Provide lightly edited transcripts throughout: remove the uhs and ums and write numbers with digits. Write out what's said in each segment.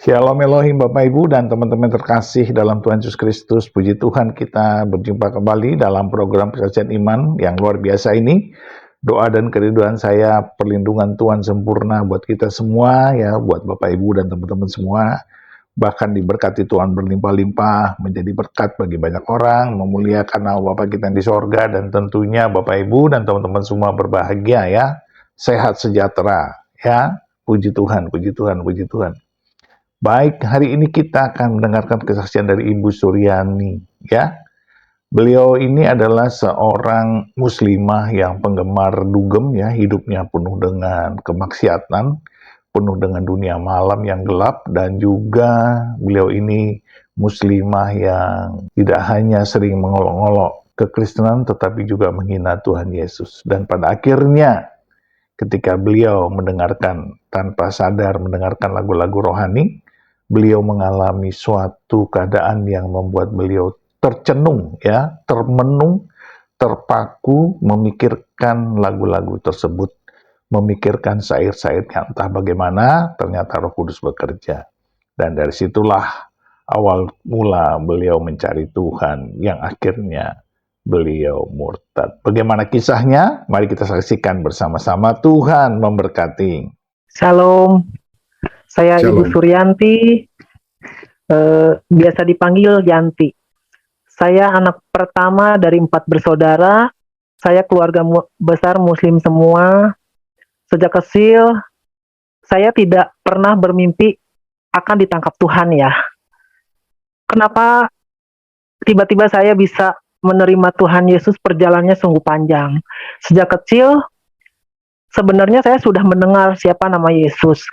Shalom Elohim Bapak Ibu dan teman-teman terkasih dalam Tuhan Yesus Kristus. Puji Tuhan kita berjumpa kembali dalam program Persaksian Iman yang luar biasa ini. Doa dan kerinduan saya perlindungan Tuhan sempurna buat kita semua ya, buat Bapak Ibu dan teman-teman semua. Bahkan diberkati Tuhan berlimpah-limpah, menjadi berkat bagi banyak orang, memuliakan nama Bapa kita yang di sorga, dan tentunya Bapak Ibu dan teman-teman semua berbahagia ya, sehat sejahtera ya. Puji Tuhan, puji Tuhan, puji Tuhan. Baik, hari ini kita akan mendengarkan kesaksian dari Ibu Suryani, ya. Beliau ini adalah seorang muslimah yang penggemar dugem, ya. Hidupnya penuh dengan kemaksiatan, penuh dengan dunia malam yang gelap, dan juga beliau ini muslimah yang tidak hanya sering mengolok-olok kekristenan, tetapi juga menghina Tuhan Yesus. Dan pada akhirnya, ketika beliau mendengarkan, tanpa sadar mendengarkan lagu-lagu rohani, beliau mengalami suatu keadaan yang membuat beliau tercenung, ya, termenung, terpaku, memikirkan lagu-lagu tersebut, memikirkan syair-syairnya, entah bagaimana, ternyata Roh Kudus bekerja. Dan dari situlah awal mula beliau mencari Tuhan, yang akhirnya beliau murtad. Bagaimana kisahnya? Mari kita saksikan bersama-sama. Tuhan memberkati. Shalom. Saya Shalom. Ibu Suryanti, biasa dipanggil Yanti. Saya anak pertama dari 4 bersaudara. Saya keluarga besar Muslim semua. Sejak kecil, saya tidak pernah bermimpi akan ditangkap Tuhan ya. Kenapa tiba-tiba saya bisa menerima Tuhan Yesus? Perjalanannya sungguh panjang. Sejak kecil, sebenarnya saya sudah mendengar siapa nama Yesus.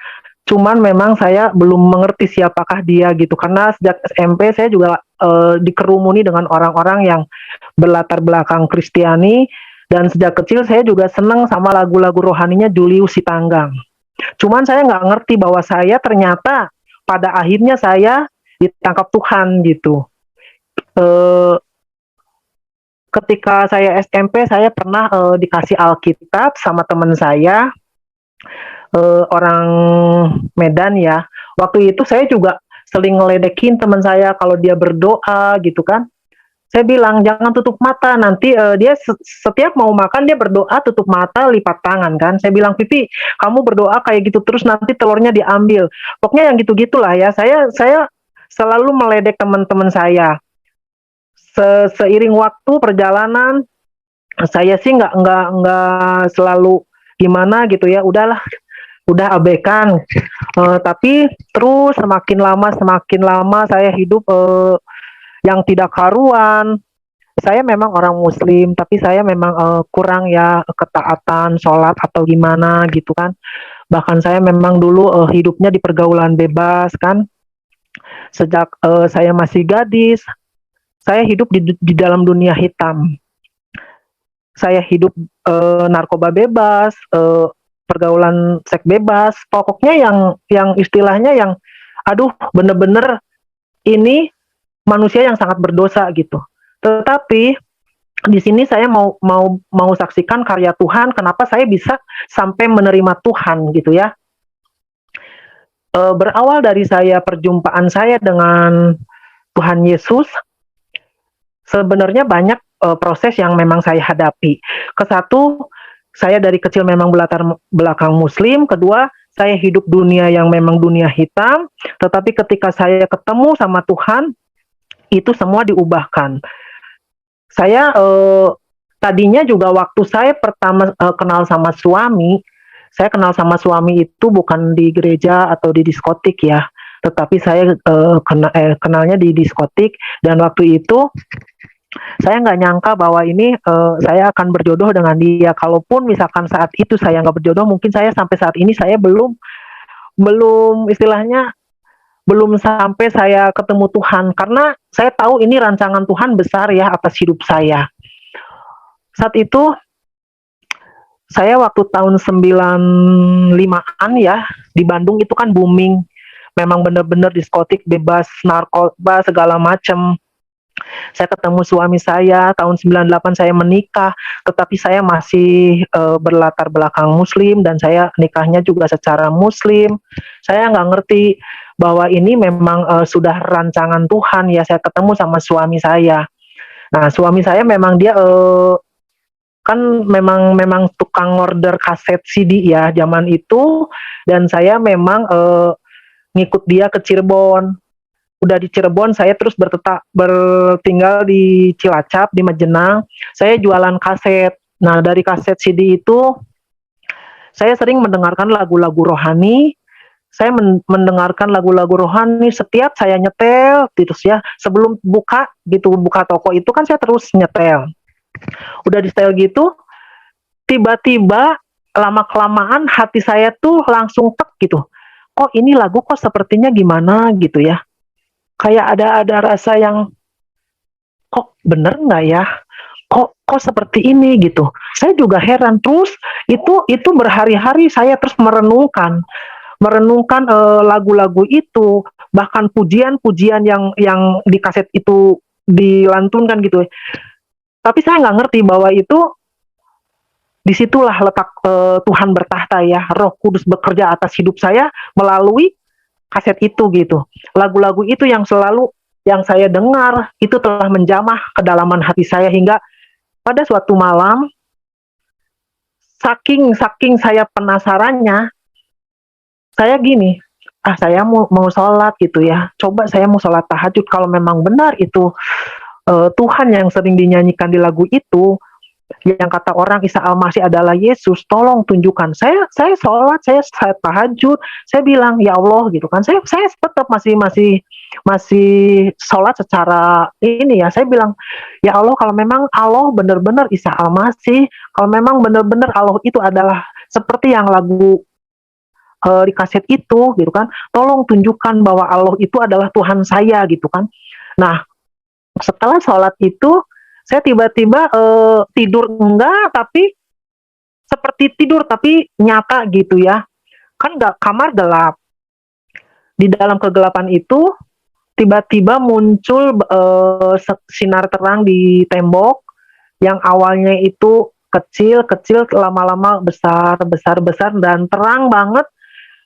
Cuman memang saya belum mengerti siapakah dia gitu, karena sejak SMP saya juga dikerumuni dengan orang-orang yang berlatar belakang Kristiani, dan sejak kecil saya juga senang sama lagu-lagu rohaninya Julius Sitanggang. Cuman saya nggak ngerti bahwa saya ternyata pada akhirnya saya ditangkap Tuhan gitu. Ketika saya SMP, saya pernah dikasih Alkitab sama teman saya, orang Medan ya. Waktu itu saya juga sering ngeledekin teman saya kalau dia berdoa gitu kan. Saya bilang jangan tutup mata, nanti dia setiap mau makan dia berdoa tutup mata lipat tangan kan. Saya bilang, Pipi kamu berdoa kayak gitu terus nanti telurnya diambil. Pokoknya yang gitu-gitulah ya. Saya selalu meledek teman-teman saya. Seiring waktu perjalanan, saya sih nggak selalu gimana gitu ya. Udah abaikan, tapi terus semakin lama saya hidup yang tidak karuan. Saya memang orang Muslim, tapi saya memang kurang ya ketaatan, sholat atau gimana gitu kan. Bahkan saya memang dulu hidupnya di pergaulan bebas kan. Sejak saya masih gadis, saya hidup di dalam dunia hitam. Saya hidup narkoba bebas, pergaulan seks bebas, pokoknya yang istilahnya yang aduh bener-bener ini manusia yang sangat berdosa gitu. Tetapi di sini saya mau saksikan karya Tuhan, kenapa saya bisa sampai menerima Tuhan gitu ya. Berawal dari perjumpaan saya dengan Tuhan Yesus, sebenarnya banyak proses yang memang saya hadapi. Kesatu, saya dari kecil memang berlatar belakang Muslim. Kedua, saya hidup dunia yang memang dunia hitam. Tetapi ketika saya ketemu sama Tuhan, itu semua diubahkan. Saya tadinya juga waktu saya pertama kenal sama suami, saya kenal sama suami itu bukan di gereja atau di diskotik ya. Tetapi saya kenalnya di diskotik, dan waktu itu saya nggak nyangka bahwa ini saya akan berjodoh dengan dia. Kalaupun misalkan saat itu saya nggak berjodoh, mungkin saya sampai saat ini saya belum istilahnya belum sampai saya ketemu Tuhan, karena saya tahu ini rancangan Tuhan besar ya atas hidup saya. Saat itu saya waktu tahun 95-an ya, di Bandung itu kan booming, memang benar-benar diskotik bebas, narkoba segala macam. Saya ketemu suami saya, tahun 98 saya menikah, tetapi saya masih berlatar belakang Muslim, dan saya nikahnya juga secara Muslim. Saya nggak ngerti bahwa ini memang sudah rancangan Tuhan ya. Saya ketemu sama suami saya. Nah, suami saya memang dia kan memang memang tukang order kaset CD ya zaman itu, dan saya memang ngikut dia ke Cirebon. Udah di Cirebon saya terus bertinggal di Cilacap di Majenang. Saya jualan kaset. Nah, dari kaset CD itu saya sering mendengarkan lagu-lagu rohani. Saya mendengarkan lagu-lagu rohani setiap saya nyetel terus ya. Sebelum buka toko itu kan saya terus nyetel. Udah di setel gitu, tiba-tiba lama-kelamaan hati saya tuh langsung tek gitu. Kok ini lagu kok sepertinya gimana gitu ya. Kayak ada rasa yang kok bener nggak ya? Kok seperti ini gitu. Saya juga heran terus itu berhari-hari saya terus merenungkan lagu-lagu itu, bahkan pujian-pujian yang di kaset itu dilantunkan gitu. Tapi saya nggak ngerti bahwa itu disitulah letak Tuhan bertahta ya, Roh Kudus bekerja atas hidup saya melalui kaset itu gitu. Lagu-lagu itu yang selalu yang saya dengar itu telah menjamah kedalaman hati saya hingga pada suatu malam saking saya penasarannya, saya gini, saya mau sholat gitu ya. Coba saya mau sholat tahajud kalau memang benar itu Tuhan yang sering dinyanyikan di lagu itu, yang kata orang Isa Al-Masih adalah Yesus, tolong tunjukkan. Saya sholat, saya tahajud, saya bilang ya Allah gitu kan. Saya tetap masih sholat secara ini ya. Saya bilang ya Allah, kalau memang Allah benar-benar Isa Al-Masih, kalau memang benar-benar Allah itu adalah seperti yang lagu di kaset itu gitu kan, tolong tunjukkan bahwa Allah itu adalah Tuhan saya gitu kan. Nah, setelah sholat itu saya tiba-tiba tidur enggak, tapi seperti tidur tapi nyata gitu ya. Kan kamar gelap. Di dalam kegelapan itu tiba-tiba muncul sinar terang di tembok yang awalnya itu kecil-kecil, lama-lama besar dan terang banget.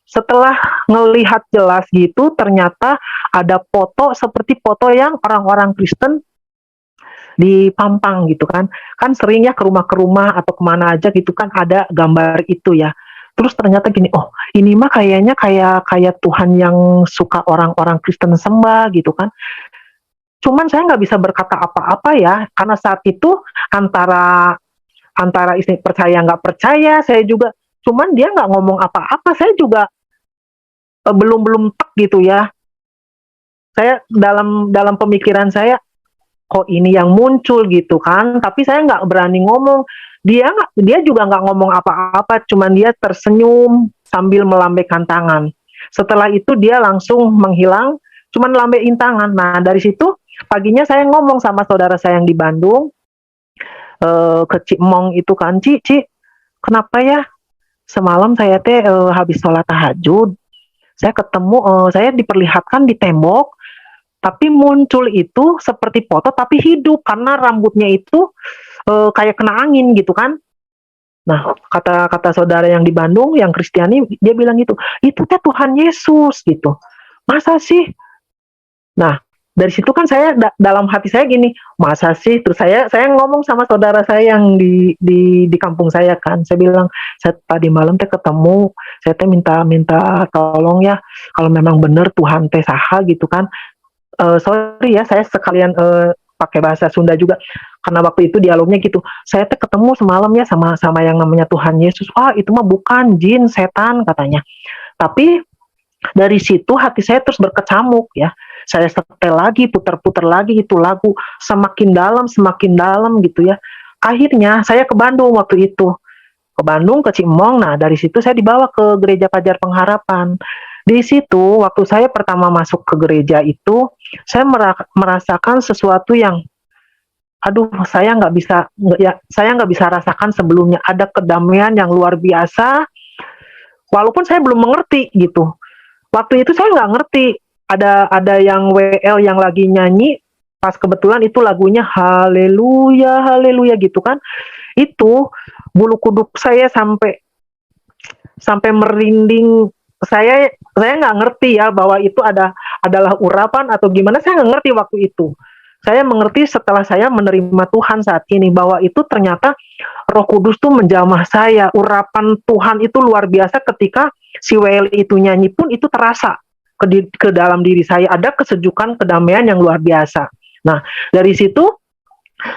Setelah ngelihat jelas gitu, ternyata ada foto seperti foto yang orang-orang Kristen di Pampang gitu kan. Kan seringnya ke rumah atau kemana aja gitu kan ada gambar itu ya. Terus ternyata gini, oh ini mah kayaknya kayak Tuhan yang suka orang-orang Kristen sembah gitu kan. Cuman saya nggak bisa berkata apa-apa ya, karena saat itu antara antara istri percaya nggak percaya, saya juga. Cuman dia nggak ngomong apa-apa, saya juga belum tek gitu ya. Saya dalam pemikiran saya, kok ini yang muncul gitu kan, tapi saya nggak berani ngomong. Dia juga nggak ngomong apa-apa, cuman dia tersenyum sambil melambaikan tangan. Setelah itu dia langsung menghilang, cuman lambein tangan. Nah dari situ paginya saya ngomong sama saudara saya yang di Bandung, ke Cimong itu kan, Ci, kenapa ya semalam saya teh habis sholat tahajud, saya ketemu, saya diperlihatkan di tembok, tapi muncul itu seperti foto tapi hidup karena rambutnya itu kayak kena angin gitu kan. Nah, kata saudara yang di Bandung yang Kristiani, dia bilang gitu, itu teh Tuhan Yesus gitu. Masa sih? Nah, dari situ kan saya dalam hati saya gini, masa sih? Terus saya ngomong sama saudara saya yang di kampung saya kan. Saya bilang, saya tadi malam teh ketemu, saya teh minta tolong ya, kalau memang benar Tuhan teh saha gitu kan. Sorry ya, saya sekalian pakai bahasa Sunda juga karena waktu itu dialognya gitu. Saya teh ketemu semalam ya sama yang namanya Tuhan Yesus. Wah, itu mah bukan jin, setan katanya. Tapi dari situ hati saya terus berkecamuk ya. Saya setel lagi, putar-putar lagi itu lagu, semakin dalam gitu ya. Akhirnya saya ke Bandung waktu itu. Ke Bandung, ke Cimong. Nah, dari situ saya dibawa ke Gereja Fajar Pengharapan. Di situ waktu saya pertama masuk ke gereja itu, saya merasakan sesuatu yang aduh, saya nggak bisa rasakan sebelumnya. Ada kedamaian yang luar biasa, walaupun saya belum mengerti gitu. Waktu itu saya nggak ngerti, ada yang WL yang lagi nyanyi, pas kebetulan itu lagunya Haleluya Haleluya gitu kan. Itu bulu kuduk saya sampai merinding. Saya saya nggak ngerti ya bahwa itu adalah urapan atau gimana, saya nggak ngerti waktu itu. Saya mengerti setelah saya menerima Tuhan saat ini, bahwa itu ternyata Roh Kudus tuh menjamah saya. Urapan Tuhan itu luar biasa ketika si Well itu nyanyi pun itu terasa ke dalam diri saya. Ada kesejukan, kedamaian yang luar biasa. Nah, dari situ,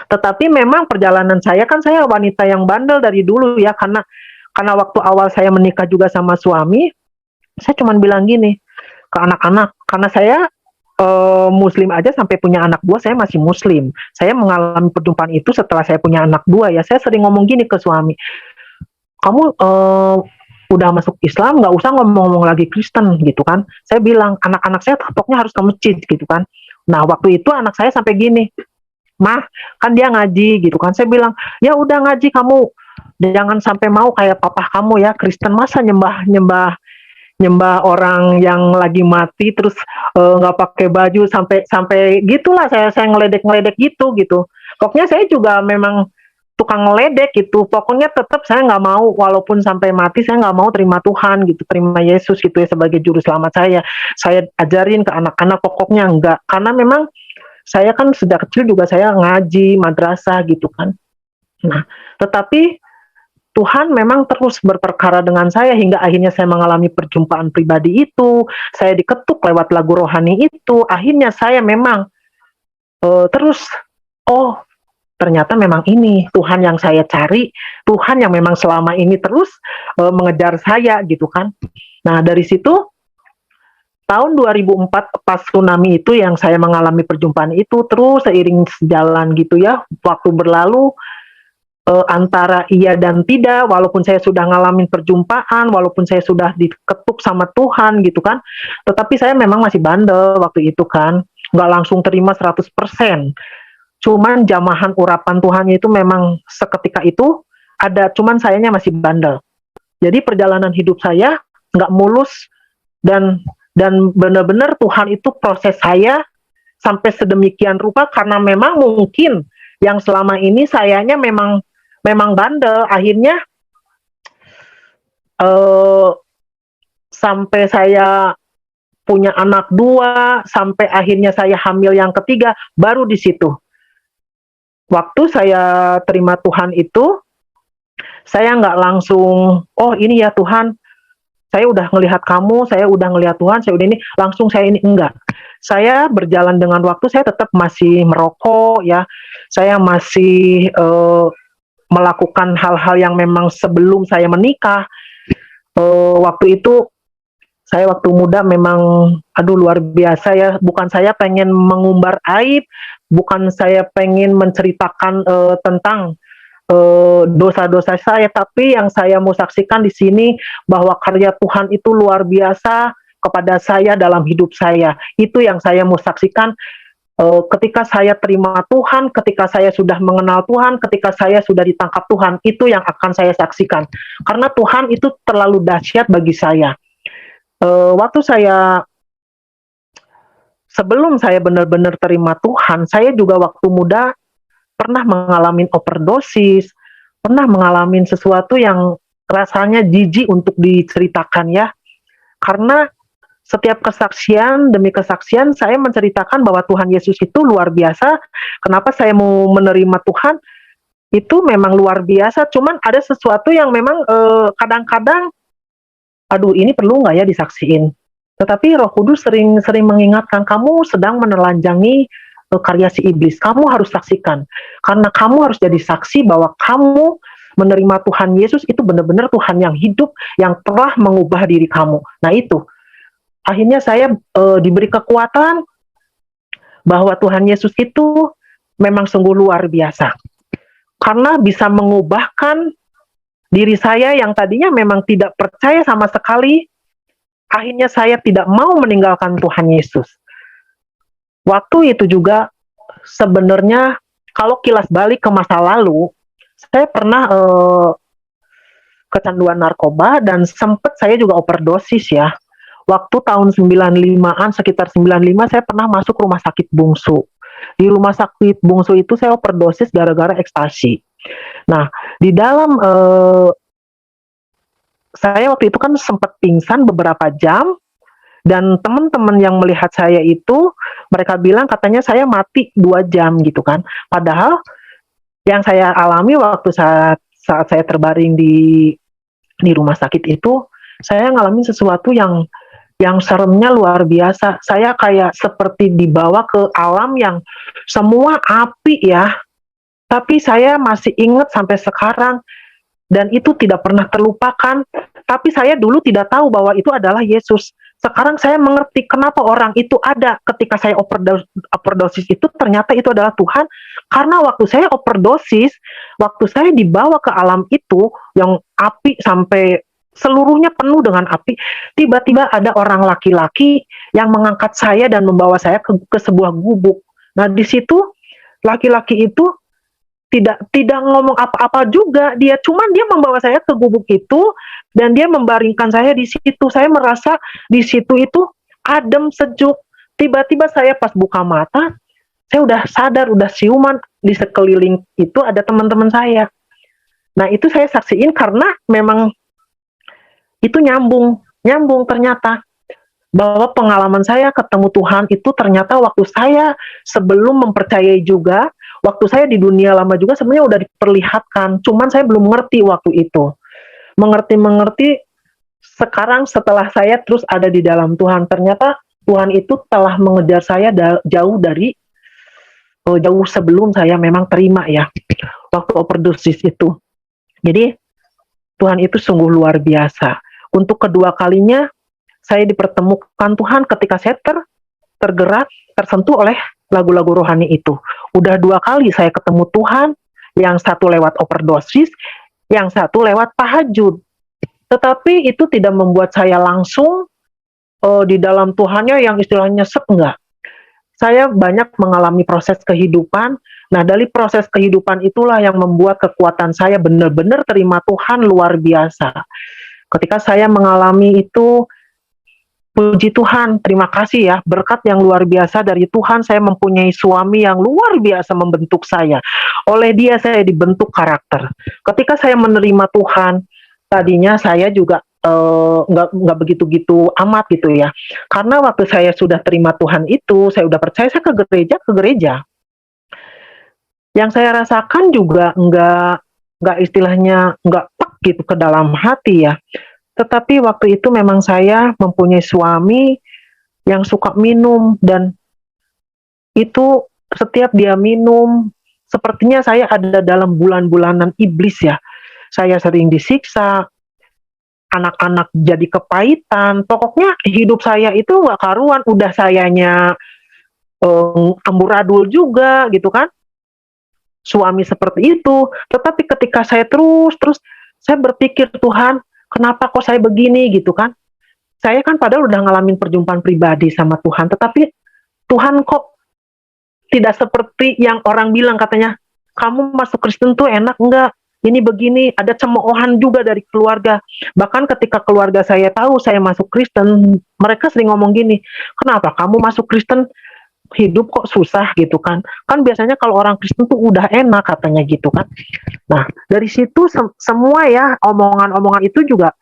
tetapi memang perjalanan saya kan, saya wanita yang bandel dari dulu ya, karena waktu awal saya menikah juga sama suami, saya cuma bilang gini ke anak-anak, karena saya Muslim aja sampai punya anak dua, saya masih Muslim. Saya mengalami perjumpaan itu setelah saya punya anak dua ya. Saya sering ngomong gini ke suami, kamu udah masuk Islam, nggak usah ngomong-ngomong lagi Kristen gitu kan. Saya bilang anak-anak saya pokoknya harus ke masjid gitu kan. Nah waktu itu anak saya sampai gini, mah kan dia ngaji gitu kan. Saya bilang ya udah ngaji kamu, jangan sampai mau kayak papa kamu ya, Kristen masa nyembah nyembah nyembah orang yang lagi mati terus nggak pakai baju, sampai sampai gitulah, saya ngeledek gitu. Pokoknya saya juga memang tukang ngeledek gitu. Pokoknya tetap saya nggak mau, walaupun sampai mati saya nggak mau terima Tuhan gitu, terima Yesus gitu ya sebagai juru selamat saya. Saya ajarin ke anak-anak pokoknya enggak, karena memang saya kan sejak kecil juga saya ngaji madrasah gitu kan. Nah, tetapi Tuhan memang terus berperkara dengan saya hingga akhirnya saya mengalami perjumpaan pribadi itu, saya diketuk lewat lagu rohani itu, akhirnya saya memang terus, oh ternyata memang ini Tuhan yang saya cari, Tuhan yang memang selama ini terus mengejar saya gitu kan. Nah dari situ tahun 2004 pas tsunami itu yang saya mengalami perjumpaan itu, terus seiring sejalan gitu ya, waktu berlalu, antara iya dan tidak, walaupun saya sudah ngalamin perjumpaan, walaupun saya sudah diketuk sama Tuhan gitu kan, tetapi saya memang masih bandel waktu itu kan, nggak langsung terima 100%. Cuman jamahan urapan Tuhan itu memang seketika itu ada, cuman sayanya masih bandel. Jadi perjalanan hidup saya nggak mulus, dan benar-benar Tuhan itu proses saya sampai sedemikian rupa, karena memang mungkin yang selama ini sayanya memang bandel, akhirnya sampai saya punya anak dua, sampai akhirnya saya hamil yang ketiga, baru di situ waktu saya terima Tuhan itu, saya nggak langsung, oh ini ya Tuhan, saya udah ngelihat kamu, saya udah ngelihat Tuhan, saya udah ini, langsung saya ini, enggak. Saya berjalan dengan waktu, saya tetap masih merokok ya, saya masih melakukan hal-hal yang memang sebelum saya menikah. Waktu itu saya waktu muda memang aduh luar biasa ya, bukan saya pengen mengumbar aib, bukan saya pengen menceritakan tentang dosa-dosa saya, tapi yang saya mau saksikan di sini bahwa karya Tuhan itu luar biasa kepada saya dalam hidup saya. Itu yang saya mau saksikan. Ketika saya terima Tuhan, ketika saya sudah mengenal Tuhan, ketika saya sudah ditangkap Tuhan, itu yang akan saya saksikan. Karena Tuhan itu terlalu dahsyat bagi saya. Waktu saya, sebelum saya benar-benar terima Tuhan, saya juga waktu muda pernah mengalami overdosis, pernah mengalami sesuatu yang rasanya jijik untuk diceritakan ya. Karena setiap kesaksian demi kesaksian saya menceritakan bahwa Tuhan Yesus itu luar biasa. Kenapa saya mau menerima Tuhan? Itu memang luar biasa. Cuman ada sesuatu yang memang kadang-kadang, aduh ini perlu nggak ya disaksiin? Tetapi Roh Kudus sering mengingatkan, kamu sedang menelanjangi karya si iblis. Kamu harus saksikan. Karena kamu harus jadi saksi bahwa kamu menerima Tuhan Yesus itu benar-benar Tuhan yang hidup, yang telah mengubah diri kamu. Nah itu. Akhirnya saya diberi kekuatan bahwa Tuhan Yesus itu memang sungguh luar biasa. Karena bisa mengubahkan diri saya yang tadinya memang tidak percaya sama sekali, akhirnya saya tidak mau meninggalkan Tuhan Yesus. Waktu itu juga sebenarnya kalau kilas balik ke masa lalu, saya pernah kecanduan narkoba dan sempat saya juga overdosis ya. Waktu tahun 95-an, sekitar 95, saya pernah masuk rumah sakit bungsu. Di rumah sakit bungsu itu saya overdosis gara-gara ekstasi. Nah, di dalam saya waktu itu kan sempat pingsan beberapa jam, Dan teman-teman yang melihat saya itu, mereka bilang katanya saya mati 2 jam gitu kan. Padahal yang saya alami waktu saat saat saya terbaring di rumah sakit itu, saya ngalamin sesuatu yang seremnya luar biasa. Saya kayak seperti dibawa ke alam yang semua api ya, tapi saya masih ingat sampai sekarang dan itu tidak pernah terlupakan. Tapi saya dulu tidak tahu bahwa itu adalah Yesus. Sekarang saya mengerti kenapa orang itu ada ketika saya overdosis itu ternyata itu adalah Tuhan. Karena waktu saya overdosis, waktu saya dibawa ke alam itu yang api sampai seluruhnya penuh dengan api, tiba-tiba ada orang laki-laki yang mengangkat saya dan membawa saya ke sebuah gubuk. Nah, di situ laki-laki itu tidak tidak ngomong apa-apa juga, dia membawa saya ke gubuk itu dan dia membaringkan saya di situ. Saya merasa di situ itu adem, sejuk. Tiba-tiba saya pas buka mata, saya udah sadar, udah siuman, di sekeliling itu ada teman-teman saya. Nah, itu saya saksiin karena memang itu nyambung, nyambung ternyata. Bahwa pengalaman saya ketemu Tuhan itu ternyata waktu saya sebelum mempercayai juga, waktu saya di dunia lama juga sebenarnya udah diperlihatkan, cuman saya belum mengerti waktu itu. Mengerti-mengerti sekarang setelah saya terus ada di dalam Tuhan, ternyata Tuhan itu telah mengejar saya jauh dari jauh sebelum saya memang terima ya, waktu overdosis itu. Jadi Tuhan itu sungguh luar biasa. Untuk kedua kalinya saya dipertemukan Tuhan ketika saya tergerak, tersentuh oleh lagu-lagu rohani itu. Udah 2 kali saya ketemu Tuhan, yang satu lewat overdosis, yang satu lewat tahajud. Tetapi itu tidak membuat saya langsung di dalam Tuhannya yang istilahnya enggak. Saya banyak mengalami proses kehidupan. Nah, dari proses kehidupan itulah yang membuat kekuatan saya benar-benar terima Tuhan luar biasa. Ketika saya mengalami itu, puji Tuhan, terima kasih ya, berkat yang luar biasa dari Tuhan, saya mempunyai suami yang luar biasa membentuk saya. Oleh dia saya dibentuk karakter. Ketika saya menerima Tuhan, tadinya saya juga nggak begitu-gitu amat gitu ya. Karena waktu saya sudah terima Tuhan itu, saya udah percaya, saya ke gereja. Yang saya rasakan juga nggak istilahnya nggak pek gitu ke dalam hati ya. Tetapi waktu itu memang saya mempunyai suami yang suka minum dan itu setiap dia minum, sepertinya saya ada dalam bulan-bulanan iblis ya. Saya sering disiksa, anak-anak jadi kepahitan, pokoknya hidup saya itu nggak karuan, udah sayanya amburadul juga gitu kan, suami seperti itu. Tetapi ketika saya terus saya berpikir, Tuhan, kenapa kok saya begini gitu kan? Saya kan padahal udah ngalamin perjumpaan pribadi sama Tuhan, tetapi Tuhan kok tidak seperti yang orang bilang katanya, kamu masuk Kristen tuh enak enggak? Ini begini, ada cemoohan juga dari keluarga. Bahkan ketika keluarga saya tahu saya masuk Kristen, mereka sering ngomong gini, kenapa kamu masuk Kristen hidup kok susah gitu kan? Kan biasanya kalau orang Kristen tuh udah enak katanya gitu kan. Nah, dari situ semua ya omongan-omongan itu juga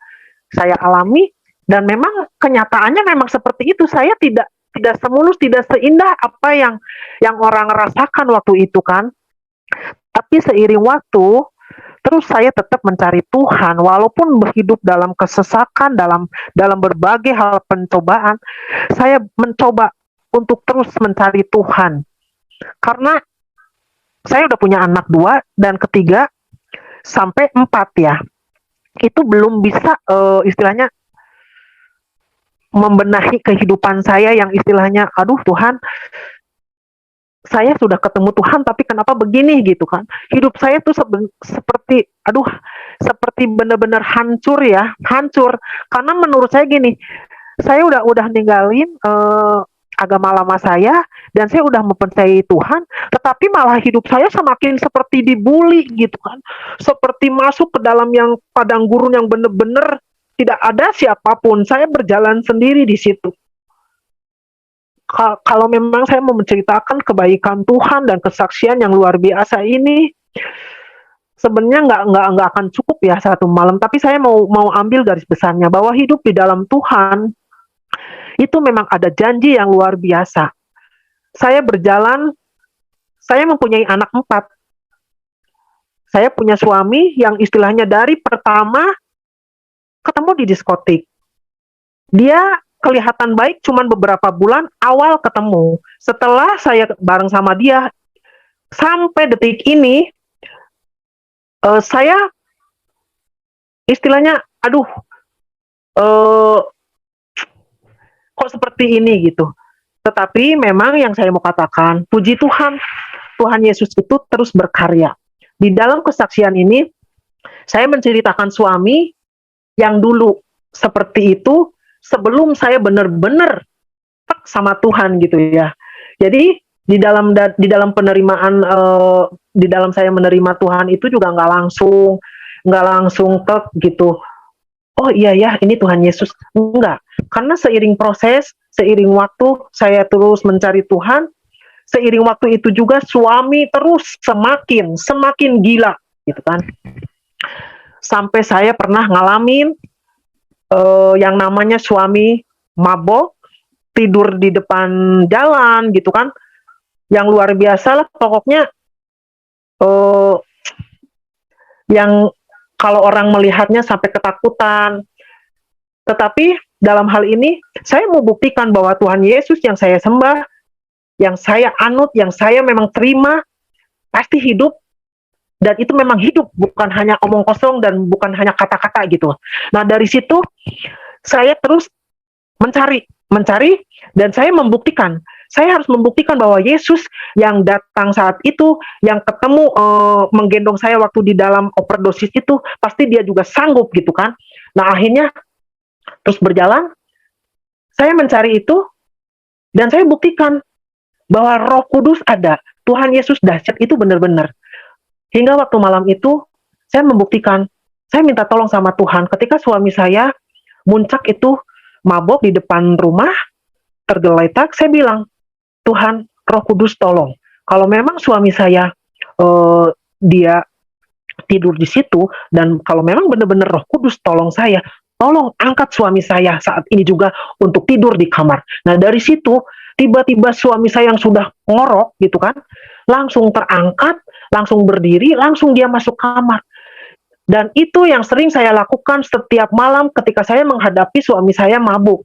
saya alami dan memang kenyataannya memang seperti itu. Saya tidak semulus, tidak seindah apa yang orang rasakan waktu itu kan. Tapi seiring waktu, terus saya tetap mencari Tuhan walaupun hidup dalam kesesakan, dalam berbagai hal pencobaan, saya mencoba untuk terus mencari Tuhan. Karena saya udah punya anak 2 dan ketiga sampai 4 ya. Itu belum bisa istilahnya membenahi kehidupan saya yang istilahnya, aduh Tuhan, saya sudah ketemu Tuhan tapi kenapa begini gitu kan. Hidup saya tuh seperti aduh, seperti benar-benar hancur ya, hancur. Karena menurut saya gini, saya udah ninggalin agama lama saya dan saya udah mempercayai Tuhan, tetapi malah hidup saya semakin seperti dibully gitu kan. Seperti masuk ke dalam yang padang gurun yang benar-benar tidak ada siapapun. Saya berjalan sendiri di situ. Kalau memang saya mau menceritakan kebaikan Tuhan dan kesaksian yang luar biasa ini, sebenarnya nggak akan cukup ya 1 malam. Tapi saya mau ambil garis besarnya bahwa hidup di dalam Tuhan itu memang ada janji yang luar biasa. Saya berjalan, saya mempunyai anak 4. Saya punya suami yang istilahnya dari pertama ketemu di diskotik. Dia kelihatan baik cuman beberapa bulan awal ketemu. Setelah saya bareng sama dia sampai detik ini, saya istilahnya, aduh, eh, kok seperti ini gitu. Tetapi memang yang saya mau katakan, puji Tuhan, Tuhan Yesus itu terus berkarya. Di dalam kesaksian ini, saya menceritakan suami yang dulu seperti itu sebelum saya benar-benar sama Tuhan gitu ya. Jadi di dalam penerimaan di dalam saya menerima Tuhan itu juga nggak langsung gitu. Oh iya ya, ini Tuhan Yesus. Enggak. Karena seiring proses, seiring waktu saya terus mencari Tuhan, seiring waktu itu juga suami terus semakin gila gitu kan. Sampai saya pernah ngalamin yang namanya suami mabok, tidur di depan jalan gitu kan. Yang luar biasa lah pokoknya, yang kalau orang melihatnya sampai ketakutan. Tetapi dalam hal ini saya mau buktikan bahwa Tuhan Yesus yang saya sembah, yang saya anut, yang saya memang terima pasti hidup, dan itu memang hidup, bukan hanya omong kosong dan bukan hanya kata-kata gitu. Nah, dari situ saya terus mencari dan saya membuktikan. Saya harus membuktikan bahwa Yesus yang datang saat itu, yang ketemu menggendong saya waktu di dalam overdosis itu, pasti dia juga sanggup gitu kan. Nah, akhirnya terus berjalan, saya mencari itu dan saya buktikan bahwa Roh Kudus ada. Tuhan Yesus dahsyat itu benar-benar. Hingga waktu malam itu saya membuktikan, saya minta tolong sama Tuhan ketika suami saya muncak itu mabok di depan rumah, tergeletak, saya bilang, Tuhan, Roh Kudus tolong. Kalau memang suami saya dia tidur di situ, dan kalau memang benar-benar Roh Kudus tolong angkat suami saya saat ini juga untuk tidur di kamar. Nah, dari situ tiba-tiba suami saya yang sudah ngorok gitu kan, langsung terangkat, langsung berdiri, langsung dia masuk kamar. Dan itu yang sering saya lakukan setiap malam ketika saya menghadapi suami saya mabuk.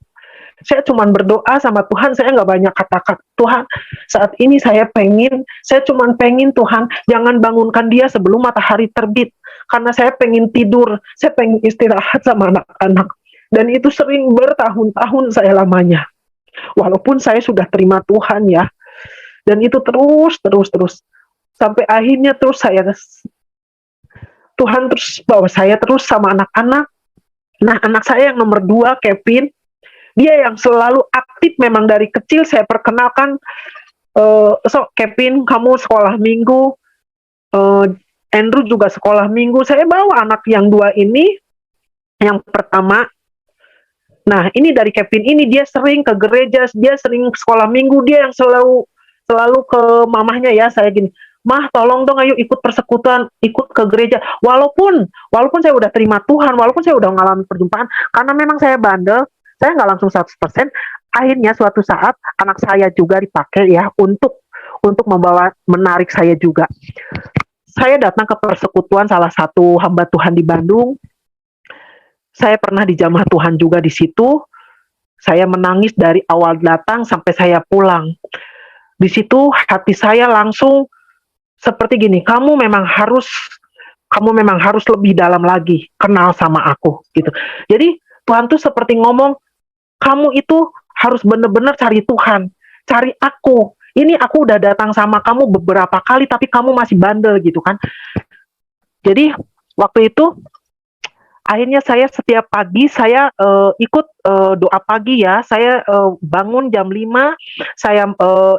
Saya cuma berdoa sama Tuhan, saya nggak banyak kata-kata. Tuhan, saat ini saya cuma pengen Tuhan, jangan bangunkan dia sebelum matahari terbit. Karena saya pengen tidur, saya pengen istirahat sama anak-anak. Dan itu sering bertahun-tahun saya lamanya. Walaupun saya sudah terima Tuhan ya. Dan itu terus. Sampai akhirnya Tuhan terus bawa saya terus sama anak-anak. Nah, anak saya yang nomor 2, Kevin, dia yang selalu aktif memang dari kecil. Saya perkenalkan, Kevin, kamu sekolah minggu, Andrew juga sekolah minggu. Saya bawa anak yang 2 ini, yang pertama. Nah, ini dari Kevin ini, dia sering ke gereja, dia sering sekolah minggu, dia yang selalu ke mamahnya ya, saya gini, Mah, tolong dong, ayo ikut persekutuan, ikut ke gereja. Walaupun saya udah terima Tuhan, walaupun saya udah mengalami perjumpaan, karena memang saya bandel, saya nggak langsung 100%. Akhirnya suatu saat anak saya juga dipakai ya untuk menarik saya juga. Saya datang ke persekutuan salah satu hamba Tuhan di Bandung. Saya pernah dijamah Tuhan juga di situ. Saya menangis dari awal datang sampai saya pulang. Di situ hati saya langsung seperti gini, kamu memang harus lebih dalam lagi kenal sama aku gitu. Jadi Tuhan tuh seperti ngomong, kamu itu harus benar-benar cari Tuhan, cari aku. Ini aku udah datang sama kamu beberapa kali tapi kamu masih bandel gitu kan. Jadi waktu itu akhirnya saya setiap pagi saya ikut doa pagi ya. Saya bangun jam 5, saya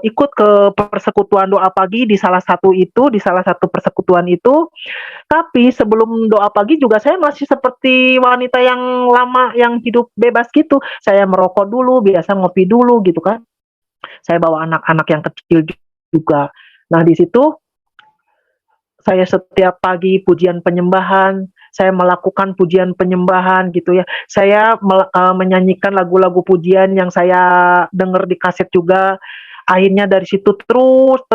ikut ke persekutuan doa pagi di salah satu persekutuan itu. Tapi sebelum doa pagi juga saya masih seperti wanita yang lama yang hidup bebas gitu. Saya merokok dulu, biasa ngopi dulu gitu kan. Saya bawa anak-anak yang kecil juga. Nah, di situ saya setiap pagi pujian penyembahan, saya melakukan pujian penyembahan gitu ya. Saya menyanyikan lagu-lagu pujian yang saya dengar di kaset juga. Akhirnya dari situ terus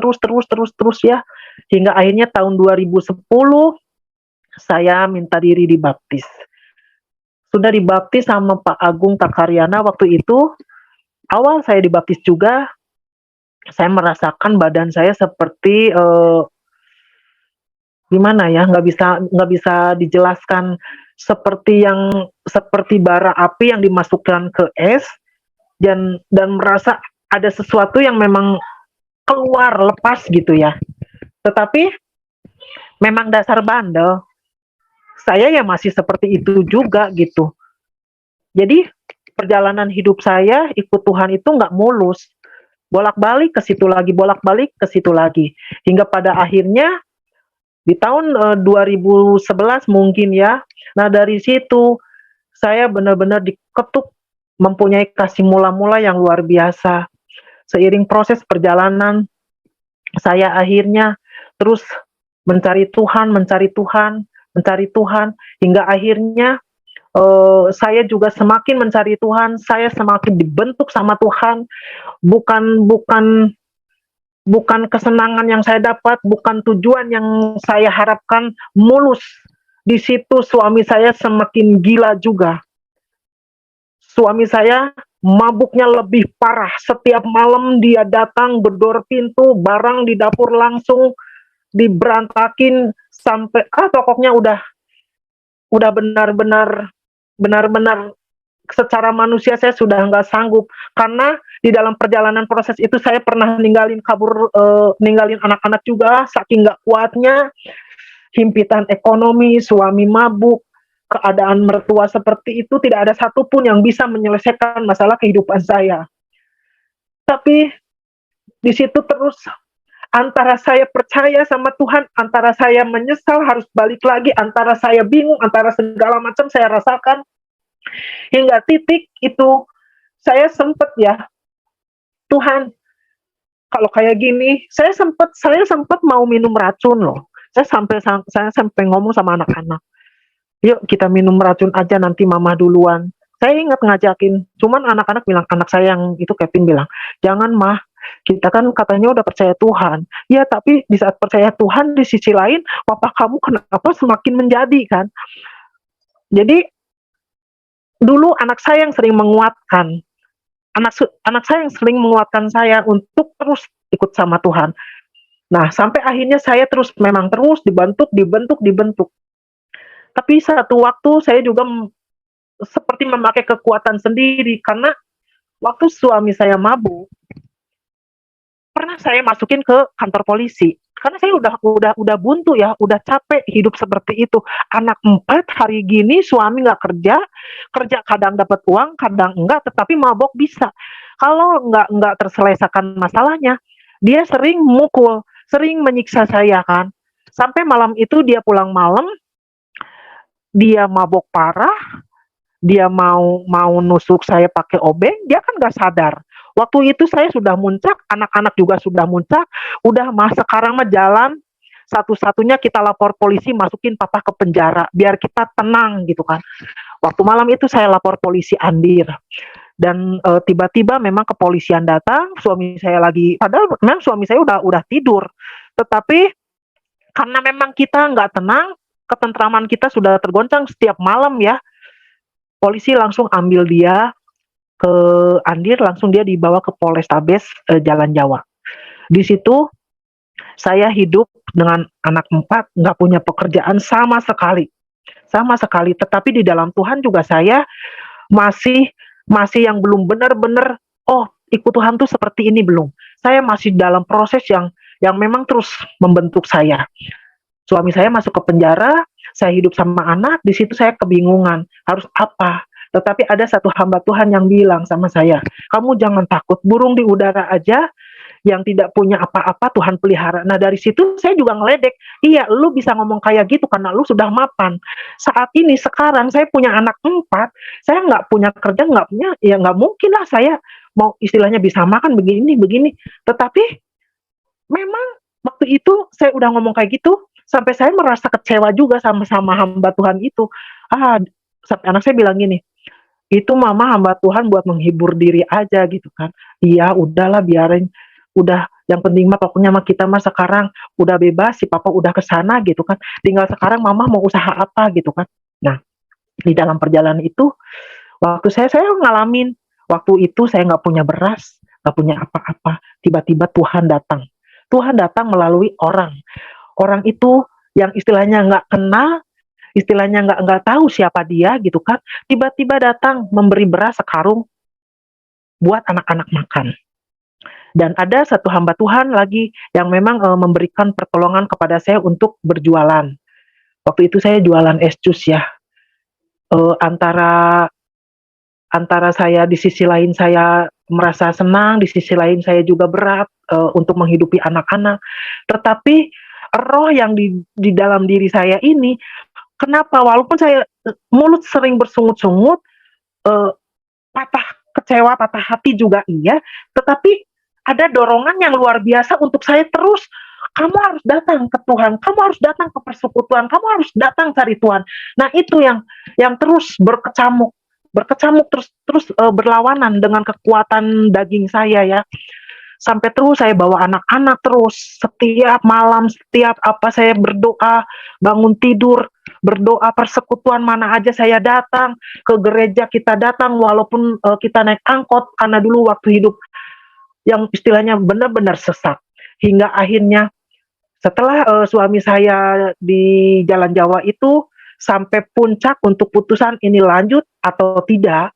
ya, hingga akhirnya tahun 2010 saya minta diri dibaptis. Sudah dibaptis sama Pak Agung Takaryana waktu itu. Awal saya dibaptis juga, saya merasakan badan saya seperti gimana ya, nggak bisa dijelaskan, seperti bara api yang dimasukkan ke es, dan merasa ada sesuatu yang memang keluar lepas gitu ya. Tetapi memang dasar bandel, saya ya masih seperti itu juga gitu. Jadi perjalanan hidup saya ikut Tuhan itu nggak mulus, bolak-balik ke situ lagi, bolak-balik ke situ lagi, hingga pada akhirnya di tahun 2011 mungkin ya. Nah dari situ saya benar-benar diketuk, mempunyai kasih mula-mula yang luar biasa. Seiring proses perjalanan, saya akhirnya terus mencari Tuhan, mencari Tuhan, mencari Tuhan, hingga akhirnya saya juga semakin mencari Tuhan, saya semakin dibentuk sama Tuhan. Bukan bukan bukan kesenangan yang saya dapat, bukan tujuan yang saya harapkan mulus. Di situ suami saya semakin gila juga. Suami saya mabuknya lebih parah. Setiap malam dia datang gedor pintu, barang di dapur langsung diberantakin sampai pokoknya udah benar-benar secara manusia saya sudah nggak sanggup, karena di dalam perjalanan proses itu saya pernah ninggalin anak-anak juga saking nggak kuatnya, himpitan ekonomi, suami mabuk, keadaan mertua seperti itu, tidak ada satupun yang bisa menyelesaikan masalah kehidupan saya. Tapi di situ terus antara saya percaya sama Tuhan, antara saya menyesal harus balik lagi, antara saya bingung, antara segala macam saya rasakan. Hingga titik itu saya sempat ya, Tuhan, kalau kayak gini, saya sempat mau minum racun loh. Saya sampai ngomong sama anak-anak, yuk kita minum racun aja, nanti mama duluan. Saya ingat ngajakin, cuman anak-anak bilang, anak saya yang itu Kevin bilang, jangan mah, kita kan katanya udah percaya Tuhan. Ya tapi di saat percaya Tuhan, di sisi lain papa kamu kenapa semakin menjadi kan. Jadi dulu anak saya yang sering menguatkan, anak saya yang sering menguatkan saya untuk terus ikut sama Tuhan. Nah sampai akhirnya saya memang terus dibentuk. Tapi satu waktu saya juga seperti memakai kekuatan sendiri, karena waktu suami saya mabuk, pernah saya masukin ke kantor polisi. Karena saya udah buntu ya, udah capek hidup seperti itu. Anak 4 hari gini, suami nggak kerja kadang dapat uang, kadang enggak, tetapi mabok bisa. Kalau nggak terselesaikan masalahnya, dia sering mukul, sering menyiksa saya kan. Sampai malam itu dia pulang malam, dia mabok parah, dia mau nusuk saya pakai obeng, dia kan nggak sadar. Waktu itu saya sudah muncak, anak-anak juga sudah muncak, udah sekarang mah jalan satu-satunya kita lapor polisi, masukin papa ke penjara biar kita tenang gitu kan. Waktu malam itu saya lapor polisi Andir, dan tiba-tiba memang kepolisian datang, suami saya lagi, padahal memang suami saya udah tidur, tetapi karena memang kita nggak tenang, ketentraman kita sudah tergoncang setiap malam ya. Polisi langsung ambil dia ke Andir, langsung dia dibawa ke Polrestabes Jalan Jawa. Di situ saya hidup dengan anak 4, nggak punya pekerjaan sama sekali. Tetapi di dalam Tuhan juga saya masih yang belum benar-benar, oh ikut Tuhan tuh seperti ini belum. Saya masih dalam proses yang memang terus membentuk saya. Suami saya masuk ke penjara, saya hidup sama anak, di situ saya kebingungan, harus apa. Tetapi ada satu hamba Tuhan yang bilang sama saya, kamu jangan takut, burung di udara aja yang tidak punya apa-apa Tuhan pelihara. Nah dari situ saya juga ngeledek, iya lu bisa ngomong kayak gitu karena lu sudah mapan. Saat ini sekarang saya punya anak 4, saya nggak punya kerja, nggak punya, ya nggak mungkin lah saya mau istilahnya bisa makan begini. Tetapi memang waktu itu saya udah ngomong kayak gitu, sampai saya merasa kecewa juga sama hamba Tuhan itu. Ah, sampai anak saya bilang gini, "Itu mama hamba Tuhan buat menghibur diri aja," gitu kan. "Iya, udahlah biarin, udah yang penting mah pokoknya mah kita mah sekarang udah bebas, si papa udah ke sana," gitu kan. "Tinggal sekarang mama mau usaha apa," gitu kan. Nah, di dalam perjalanan itu, waktu saya ngalamin, waktu itu saya nggak punya beras, nggak punya apa-apa, tiba-tiba Tuhan datang. Tuhan datang melalui orang. Orang itu yang istilahnya nggak kenal, istilahnya nggak tahu siapa dia gitu kan, tiba-tiba datang memberi beras sekarung buat anak-anak makan. Dan ada satu hamba Tuhan lagi yang memang memberikan pertolongan kepada saya untuk berjualan. Waktu itu saya jualan es jus ya. Antara antara saya di sisi lain saya merasa senang, di sisi lain saya juga berat untuk menghidupi anak-anak. Tetapi roh yang di dalam diri saya ini, kenapa walaupun saya mulut sering bersungut-sungut, eee, patah kecewa, patah hati juga iya, tetapi ada dorongan yang luar biasa untuk saya terus, "Kamu harus datang ke Tuhan, kamu harus datang ke persekutuan, kamu harus datang cari Tuhan." Nah itu yang terus berkecamuk berkecamuk terus terus, berlawanan dengan kekuatan daging saya ya. Sampai terus saya bawa anak-anak terus, setiap malam, setiap apa saya berdoa, bangun tidur, berdoa persekutuan mana aja saya datang, ke gereja kita datang walaupun, kita naik angkot karena dulu waktu hidup yang istilahnya benar-benar sesat. Hingga akhirnya setelah, suami saya di Jalan Jawa itu sampai puncak untuk putusan ini lanjut atau tidak,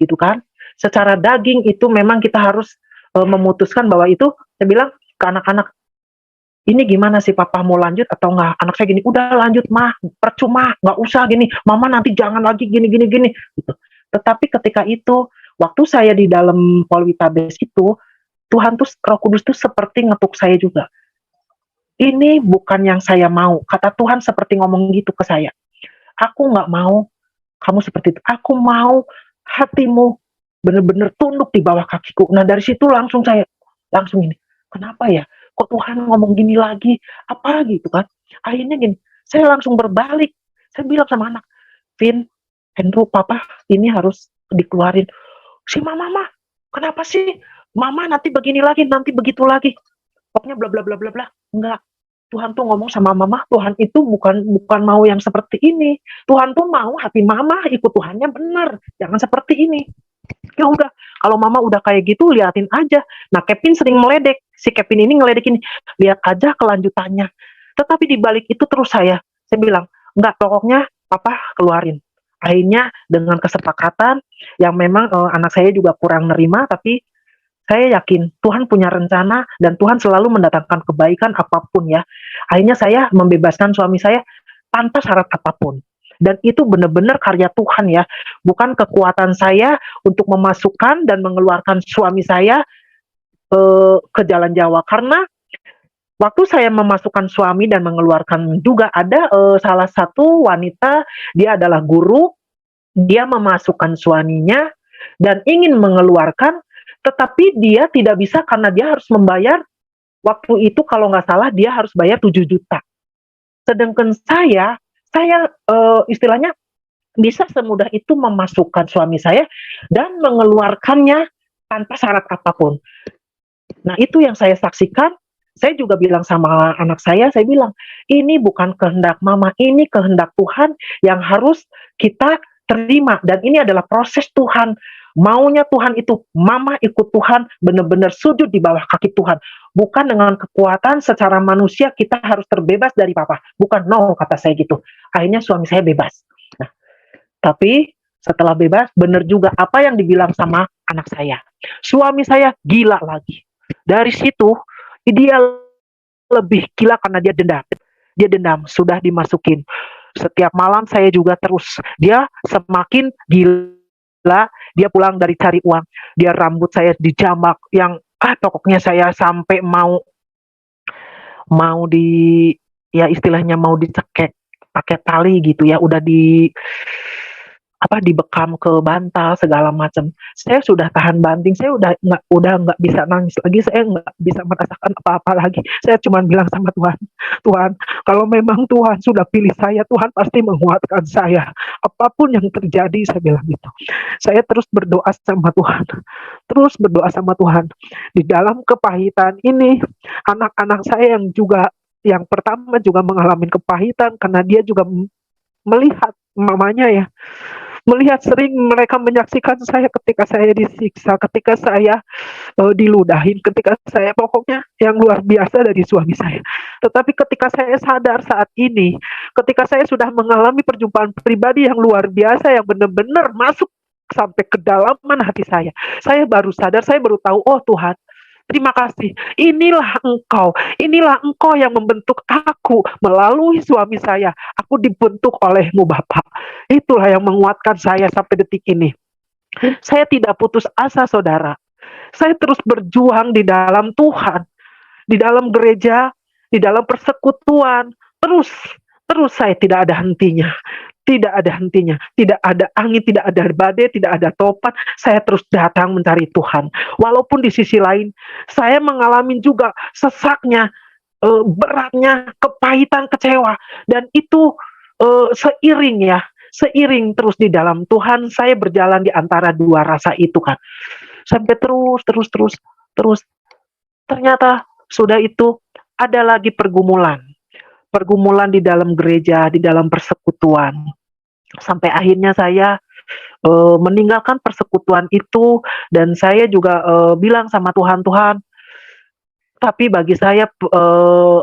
gitu kan. Secara daging itu memang kita harus, memutuskan bahwa itu saya bilang ke anak-anak, "Ini gimana sih papa mau lanjut atau enggak?" Anak saya gini, "Udah lanjut mah, percuma, nggak usah gini, mama nanti jangan lagi gini gini gini," gitu. Tetapi ketika itu, waktu saya di dalam Polwitabes itu, Tuhan tuh Roh Kudus tuh seperti ngetuk saya juga. "Ini bukan yang saya mau," kata Tuhan seperti ngomong gitu ke saya. "Aku nggak mau kamu seperti itu. Aku mau hatimu benar-benar tunduk di bawah kakiku." Nah dari situ langsung saya langsung ini, kenapa ya? Kok Tuhan ngomong gini lagi? Apa gitu kan? Akhirnya gini, saya langsung berbalik. Saya bilang sama anak, "Vin, Andrew, papa ini harus dikeluarin." Si mama mah, kenapa sih? Mama nanti begini lagi, nanti begitu lagi. Pokoknya bla bla bla bla bla. Enggak. Tuhan tuh ngomong sama mama, Tuhan itu bukan bukan mau yang seperti ini. Tuhan tuh mau hati mama ikut Tuhannya bener, jangan seperti ini. Ya udah, kalau mama udah kayak gitu liatin aja. Nah, Kevin sering meledek, si Kevin ini ngeledekin, lihat aja kelanjutannya. Tetapi di balik itu terus saya bilang, enggak, pokoknya papa keluarin. Akhirnya dengan kesepakatan yang memang anak saya juga kurang nerima, tapi saya yakin Tuhan punya rencana dan Tuhan selalu mendatangkan kebaikan apapun ya. Akhirnya saya membebaskan suami saya tanpa syarat apapun. Dan itu benar-benar karya Tuhan ya, bukan kekuatan saya untuk memasukkan dan mengeluarkan suami saya ke jalan Jawa. Karena waktu saya memasukkan suami dan mengeluarkan juga ada salah satu wanita, dia adalah guru, dia memasukkan suaminya dan ingin mengeluarkan, tetapi dia tidak bisa karena dia harus membayar, waktu itu kalau nggak salah dia harus bayar 7 juta. Sedangkan saya istilahnya bisa semudah itu memasukkan suami saya dan mengeluarkannya tanpa syarat apapun. Nah itu yang saya saksikan, saya juga bilang sama anak saya bilang, "Ini bukan kehendak mama, ini kehendak Tuhan yang harus kita terima dan ini adalah proses Tuhan. Maunya Tuhan itu mama ikut Tuhan, benar-benar sujud di bawah kaki Tuhan. Bukan dengan kekuatan secara manusia kita harus terbebas dari papa. Bukan, no," kata saya gitu. Akhirnya suami saya bebas. Nah, tapi setelah bebas, benar juga apa yang dibilang sama anak saya. Suami saya gila lagi. Dari situ, dia lebih gila karena dia dendam. Dia dendam, sudah dimasukin. Setiap malam saya juga terus. Dia semakin gila, dia pulang dari cari uang. Dia rambut saya dijamak yang pokoknya saya sampai mau mau di ya istilahnya mau dicekek pakai tali gitu ya, udah di dibekam ke bantal segala macam. Saya sudah tahan banting, saya udah nggak bisa nangis lagi, saya nggak bisa merasakan apa-apa lagi. Saya cuma bilang sama Tuhan, Tuhan, kalau memang Tuhan sudah pilih saya, Tuhan pasti menguatkan saya. Apapun yang terjadi, saya bilang gitu. Saya terus berdoa sama Tuhan, terus berdoa sama Tuhan. Di dalam kepahitan ini, anak-anak saya yang pertama juga mengalami kepahitan karena dia juga melihat mamanya ya, melihat sering mereka menyaksikan saya ketika saya disiksa, ketika saya diludahin, ketika saya pokoknya yang luar biasa dari suami saya. Tetapi ketika saya sadar saat ini, ketika saya sudah mengalami perjumpaan pribadi yang luar biasa, yang benar-benar masuk sampai kedalaman hati saya baru sadar, saya baru tahu, oh Tuhan, terima kasih. Inilah Engkau yang membentuk aku melalui suami saya. Aku dibentuk olehmu, Bapak. Itulah yang menguatkan saya sampai detik ini. Saya tidak putus asa, saudara. Saya terus berjuang di dalam Tuhan, di dalam gereja, di dalam persekutuan. Terus saya tidak ada hentinya. Tidak ada hentinya, tidak ada angin, tidak ada badai, tidak ada topan. Saya terus datang mencari Tuhan. Walaupun di sisi lain, saya mengalami juga sesaknya, beratnya, kepahitan, kecewa. Dan itu seiring terus di dalam Tuhan, saya berjalan di antara dua rasa itu kan. Sampai terus. Ternyata sudah itu ada lagi pergumulan di dalam gereja, di dalam persekutuan. Sampai akhirnya saya meninggalkan persekutuan itu, dan saya juga bilang sama Tuhan, Tuhan, tapi bagi saya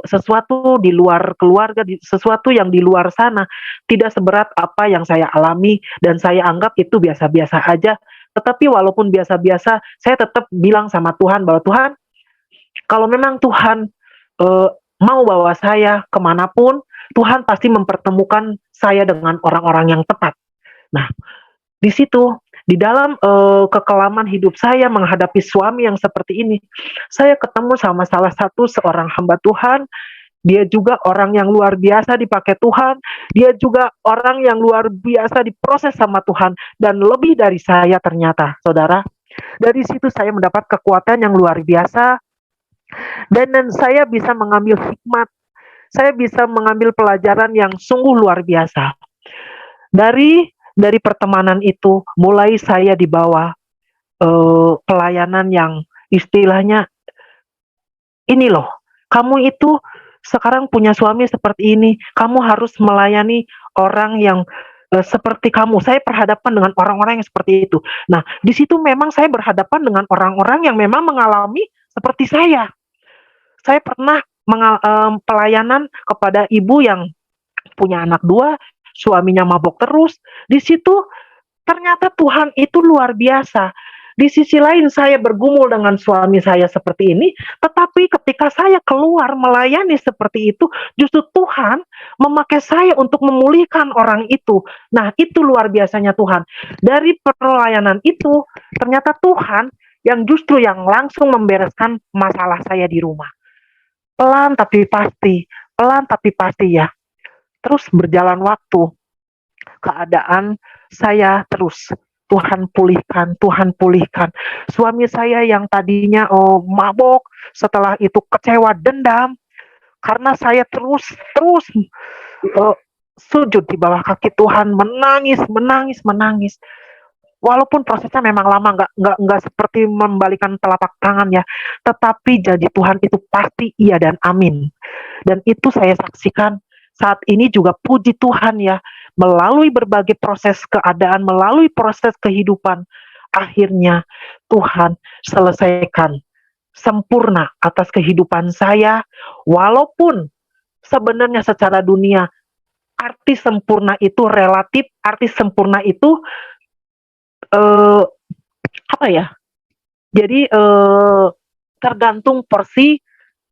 sesuatu di luar keluarga, sesuatu yang di luar sana tidak seberat apa yang saya alami, dan saya anggap itu biasa-biasa aja. Tetapi walaupun biasa-biasa, saya tetap bilang sama Tuhan bahwa Tuhan, kalau memang Tuhan mau bawa saya kemanapun, Tuhan pasti mempertemukan saya dengan orang-orang yang tepat. Nah, di situ, di dalam kekelaman hidup saya menghadapi suami yang seperti ini, saya ketemu sama salah satu seorang hamba Tuhan. Dia juga orang yang luar biasa dipakai Tuhan. Dia juga orang yang luar biasa diproses sama Tuhan. Dan lebih dari saya ternyata, saudara. Dari situ saya mendapat kekuatan yang luar biasa. Dan saya bisa mengambil hikmat. Saya bisa mengambil pelajaran yang sungguh luar biasa. Dari pertemanan itu, mulai saya dibawa pelayanan yang istilahnya, ini loh, kamu itu sekarang punya suami seperti ini, kamu harus melayani orang yang seperti kamu. Saya berhadapan dengan orang-orang yang seperti itu. Nah, di situ memang saya berhadapan dengan orang-orang yang memang mengalami seperti saya. Saya pernah pelayanan kepada ibu yang punya anak 2, suaminya mabok terus. Di situ ternyata Tuhan itu luar biasa. Di sisi lain saya bergumul dengan suami saya seperti ini, tetapi ketika saya keluar melayani seperti itu, justru Tuhan memakai saya untuk memulihkan orang itu. Nah, itu luar biasanya Tuhan. Dari pelayanan itu, ternyata Tuhan yang justru yang langsung membereskan masalah saya di rumah. Pelan tapi pasti ya. Terus berjalan waktu, keadaan saya terus Tuhan pulihkan. Suami saya yang tadinya mabok, setelah itu kecewa, dendam, karena saya terus sujud di bawah kaki Tuhan, menangis. Walaupun prosesnya memang lama, nggak seperti membalikan telapak tangan ya, tetapi janji Tuhan itu pasti iya dan amin. Dan itu saya saksikan saat ini juga, puji Tuhan ya, melalui berbagai proses keadaan, melalui proses kehidupan, akhirnya Tuhan selesaikan sempurna atas kehidupan saya. Walaupun sebenarnya secara dunia arti sempurna itu relatif, arti sempurna itu apa ya? Jadi tergantung porsi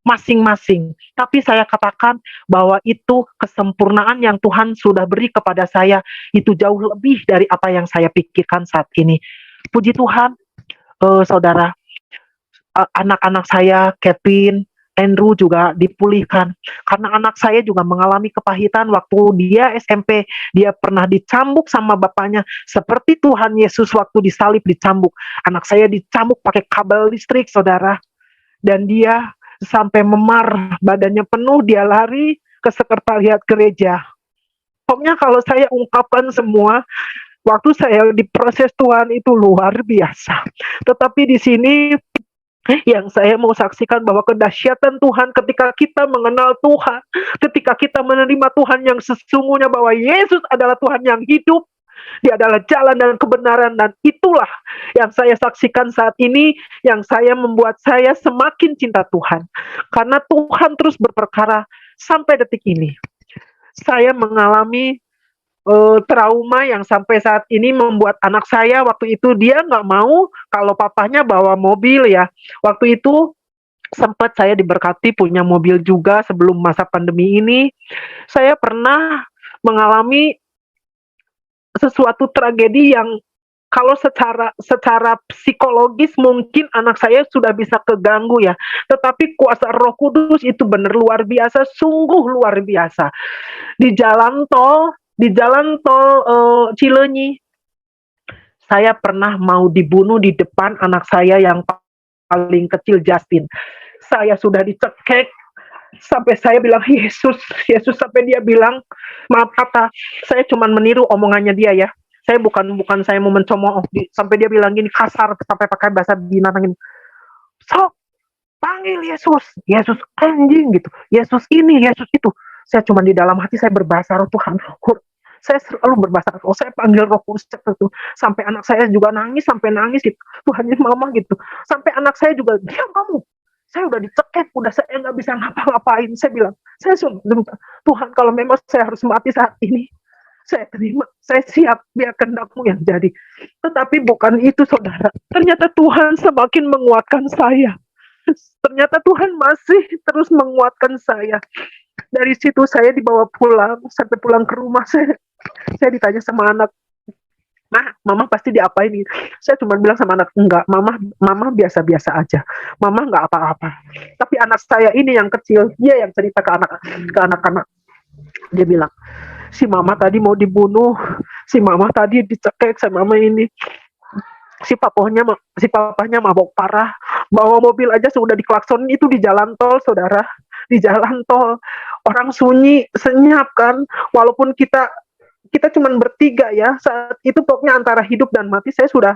masing-masing. Tapi saya katakan bahwa itu kesempurnaan yang Tuhan sudah beri kepada saya, itu jauh lebih dari apa yang saya pikirkan saat ini. Puji Tuhan, saudara, anak-anak saya, Kevin, Andrew juga dipulihkan. Karena anak saya juga mengalami kepahitan waktu dia SMP, dia pernah dicambuk sama bapaknya, seperti Tuhan Yesus waktu disalib dicambuk. Anak saya dicambuk pakai kabel listrik, saudara. Dan dia sampai memar, badannya penuh, dia lari ke sekretariat gereja. Pokoknya kalau saya ungkapkan semua, waktu saya diproses Tuhan itu luar biasa. Tetapi di sini yang saya mau saksikan bahwa kedahsyatan Tuhan ketika kita mengenal Tuhan, ketika kita menerima Tuhan yang sesungguhnya, bahwa Yesus adalah Tuhan yang hidup, Dia adalah jalan dan kebenaran, dan itulah yang saya saksikan saat ini, yang saya membuat saya semakin cinta Tuhan. Karena Tuhan terus berperkara sampai detik ini. Saya mengalami trauma yang sampai saat ini membuat anak saya, waktu itu dia nggak mau kalau papahnya bawa mobil ya. Waktu itu sempat saya diberkati punya mobil juga sebelum masa pandemi ini. Saya pernah mengalami sesuatu tragedi yang kalau secara psikologis mungkin anak saya sudah bisa keganggu ya. Tetapi kuasa Roh Kudus itu benar luar biasa, sungguh luar biasa. Di jalan tol Cileunyi, saya pernah mau dibunuh di depan anak saya yang paling kecil, Justin. Saya sudah dicekek sampai saya bilang Yesus, Yesus, sampai dia bilang, maaf kata, saya cuma meniru omongannya dia ya. Saya bukan saya mau mencemooh, sampai dia bilang gini kasar, sampai pakai bahasa binatang ini. Sok panggil Yesus, Yesus anjing gitu, Yesus ini, Yesus itu. Saya cuma di dalam hati saya berbahasa roh, Tuhan, saya selalu berbahasa roh, saya panggil Roh Kudus itu, sampai anak saya juga nangis, sampai nangis gitu, Tuhan mama gitu, sampai anak saya juga, diam kamu, saya udah dicekek, udah saya nggak bisa ngapa-ngapain. Saya bilang, saya Tuhan, kalau memang saya harus mati saat ini, saya terima, saya siap, biar kehendak-Mu yang jadi. Tetapi bukan itu, saudara, ternyata Tuhan semakin menguatkan saya. Ternyata Tuhan masih terus menguatkan saya. Dari situ saya dibawa pulang, sampai pulang ke rumah saya ditanya sama anak, Mama pasti diapain gitu. Saya cuma bilang sama anak, enggak, Mama biasa-biasa aja, Mama enggak apa-apa. Tapi anak saya ini yang kecil, dia yang cerita ke anak-anak. Dia bilang, si Mama tadi mau dibunuh, si Mama tadi dicekek sama Mama ini. Si papahnya mabok parah, bawa mobil aja sudah diklaksonin, itu di jalan tol, saudara, di jalan tol, orang sunyi, senyap kan, walaupun kita cuma bertiga ya, saat itu pokoknya antara hidup dan mati, saya sudah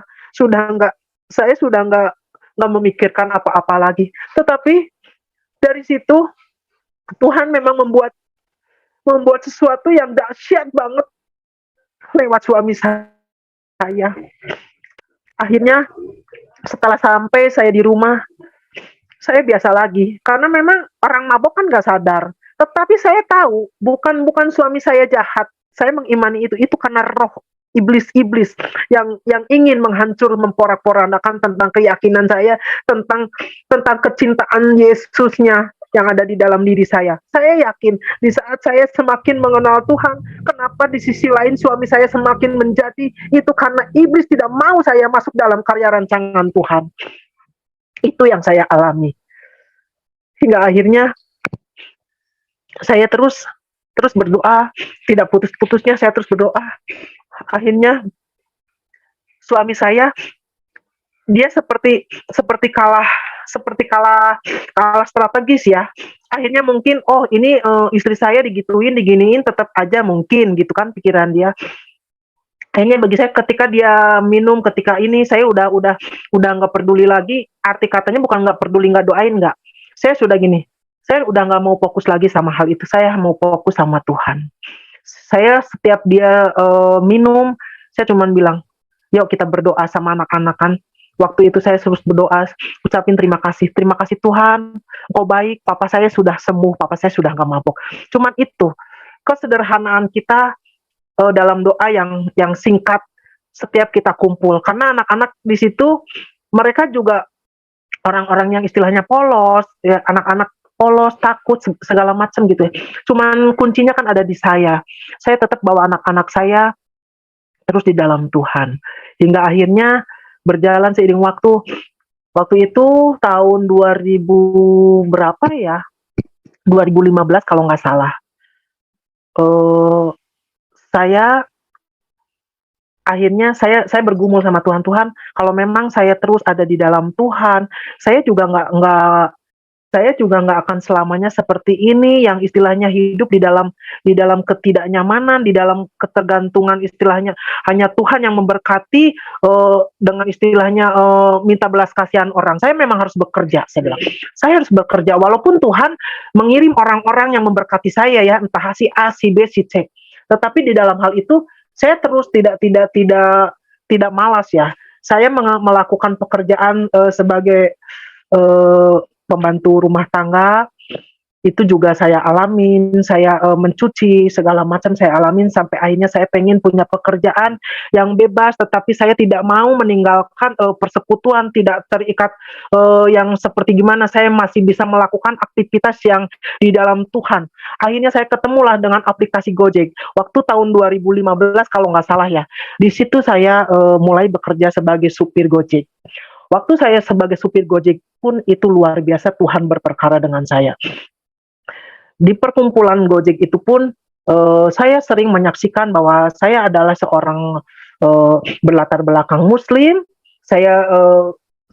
nggak memikirkan apa-apa lagi. Tetapi dari situ Tuhan memang membuat sesuatu yang dahsyat banget lewat suami saya. Akhirnya setelah sampai saya di rumah, saya biasa lagi, karena memang orang mabok kan nggak sadar. Tetapi saya tahu bukan suami saya jahat. Saya mengimani itu karena roh iblis yang ingin menghancur, memporak-porandakan tentang keyakinan saya, tentang kecintaan Yesusnya yang ada di dalam diri saya. Saya yakin di saat saya semakin mengenal Tuhan, kenapa di sisi lain suami saya semakin menjadi, itu karena iblis tidak mau saya masuk dalam karya rancangan Tuhan. Itu yang saya alami. Hingga akhirnya saya terus berdoa, tidak putus-putusnya saya terus berdoa. Akhirnya suami saya, dia seperti kalah strategis ya. Akhirnya mungkin ini istri saya diginiin tetap aja mungkin gitu kan pikiran dia. Akhirnya bagi saya ketika dia minum, ketika ini saya udah nggak peduli lagi. Arti katanya bukan nggak peduli, nggak doain, nggak. Saya sudah gini, saya udah nggak mau fokus lagi sama hal itu. Saya mau fokus sama Tuhan. Saya setiap dia minum, saya cuma bilang, yuk kita berdoa sama anak-anak kan. Waktu itu saya terus berdoa, ucapin terima kasih Tuhan, Engkau baik, papa saya sudah sembuh, papa saya sudah nggak mabuk. Cuman itu kesederhanaan kita dalam doa yang singkat setiap kita kumpul, karena anak-anak di situ mereka juga orang-orang yang istilahnya polos, ya, anak-anak polos, takut segala macam gitu ya. Cuman kuncinya kan ada di saya. Saya tetap bawa anak-anak saya terus di dalam Tuhan. Hingga akhirnya berjalan seiring waktu, Waktu itu tahun 2000 berapa ya? 2015 kalau nggak salah. Eh saya akhirnya saya bergumul sama Tuhan, "Tuhan, kalau memang saya terus ada di dalam Tuhan, saya juga nggak akan selamanya seperti ini yang istilahnya hidup di dalam ketidaknyamanan, di dalam ketergantungan istilahnya hanya Tuhan yang memberkati dengan istilahnya minta belas kasihan orang. Saya memang harus bekerja, saya bilang. Saya harus bekerja walaupun Tuhan mengirim orang-orang yang memberkati saya ya, entah si A, si B, si C. Tetapi di dalam hal itu saya terus tidak malas ya. Saya melakukan pekerjaan sebagai eh, pembantu rumah tangga itu juga saya alamin, saya mencuci segala macam saya alamin sampai akhirnya saya pengen punya pekerjaan yang bebas, tetapi saya tidak mau meninggalkan persekutuan, tidak terikat yang seperti gimana saya masih bisa melakukan aktivitas yang di dalam Tuhan. Akhirnya saya ketemulah dengan aplikasi Gojek. Waktu tahun 2015 kalau nggak salah ya. Di situ saya mulai bekerja sebagai supir Gojek. Waktu saya sebagai supir Gojek pun itu luar biasa Tuhan berperkara dengan saya. Di perkumpulan Gojek itu pun saya sering menyaksikan bahwa saya adalah seorang berlatar belakang Muslim. Saya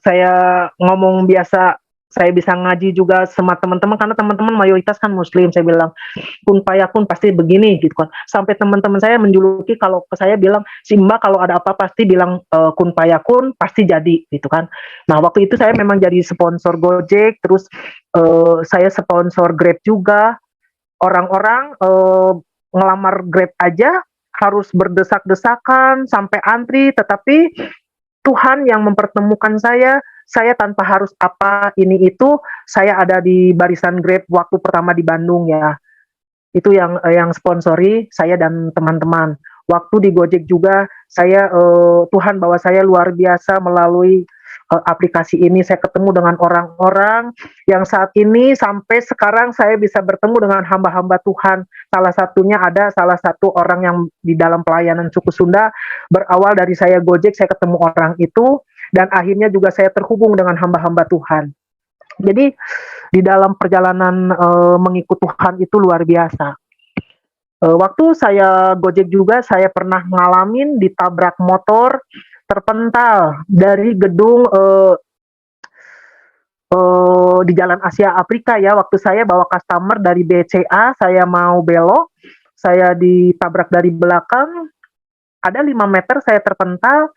saya ngomong biasa, saya bisa ngaji juga sama teman-teman karena teman-teman mayoritas kan Muslim. Saya bilang kun payakun pasti begini gitu kan. Sampai teman-teman saya menjuluki kalau ke saya bilang si Mbak kalau ada apa pasti bilang kun payakun pasti jadi gitu kan. Nah waktu itu saya memang jadi sponsor Gojek, terus saya sponsor Grab juga. Orang-orang ngelamar Grab aja harus berdesak-desakan sampai antri, tetapi Tuhan yang mempertemukan saya tanpa harus apa ini itu, saya ada di barisan Grab waktu pertama di Bandung ya. Itu yang sponsori saya dan teman-teman. Waktu di Gojek juga saya Tuhan bawa saya luar biasa melalui aplikasi ini saya ketemu dengan orang-orang yang saat ini sampai sekarang saya bisa bertemu dengan hamba-hamba Tuhan. Salah satunya ada salah satu orang yang di dalam pelayanan suku Sunda, berawal dari saya Gojek saya ketemu orang itu dan akhirnya juga saya terhubung dengan hamba-hamba Tuhan. Jadi di dalam perjalanan mengikut Tuhan itu luar biasa. Waktu saya Gojek juga saya pernah ngalamin ditabrak motor terpental dari gedung di Jalan Asia Afrika ya. Waktu saya bawa customer dari BCA, saya mau belok, saya ditabrak dari belakang. Ada 5 meter saya terpental,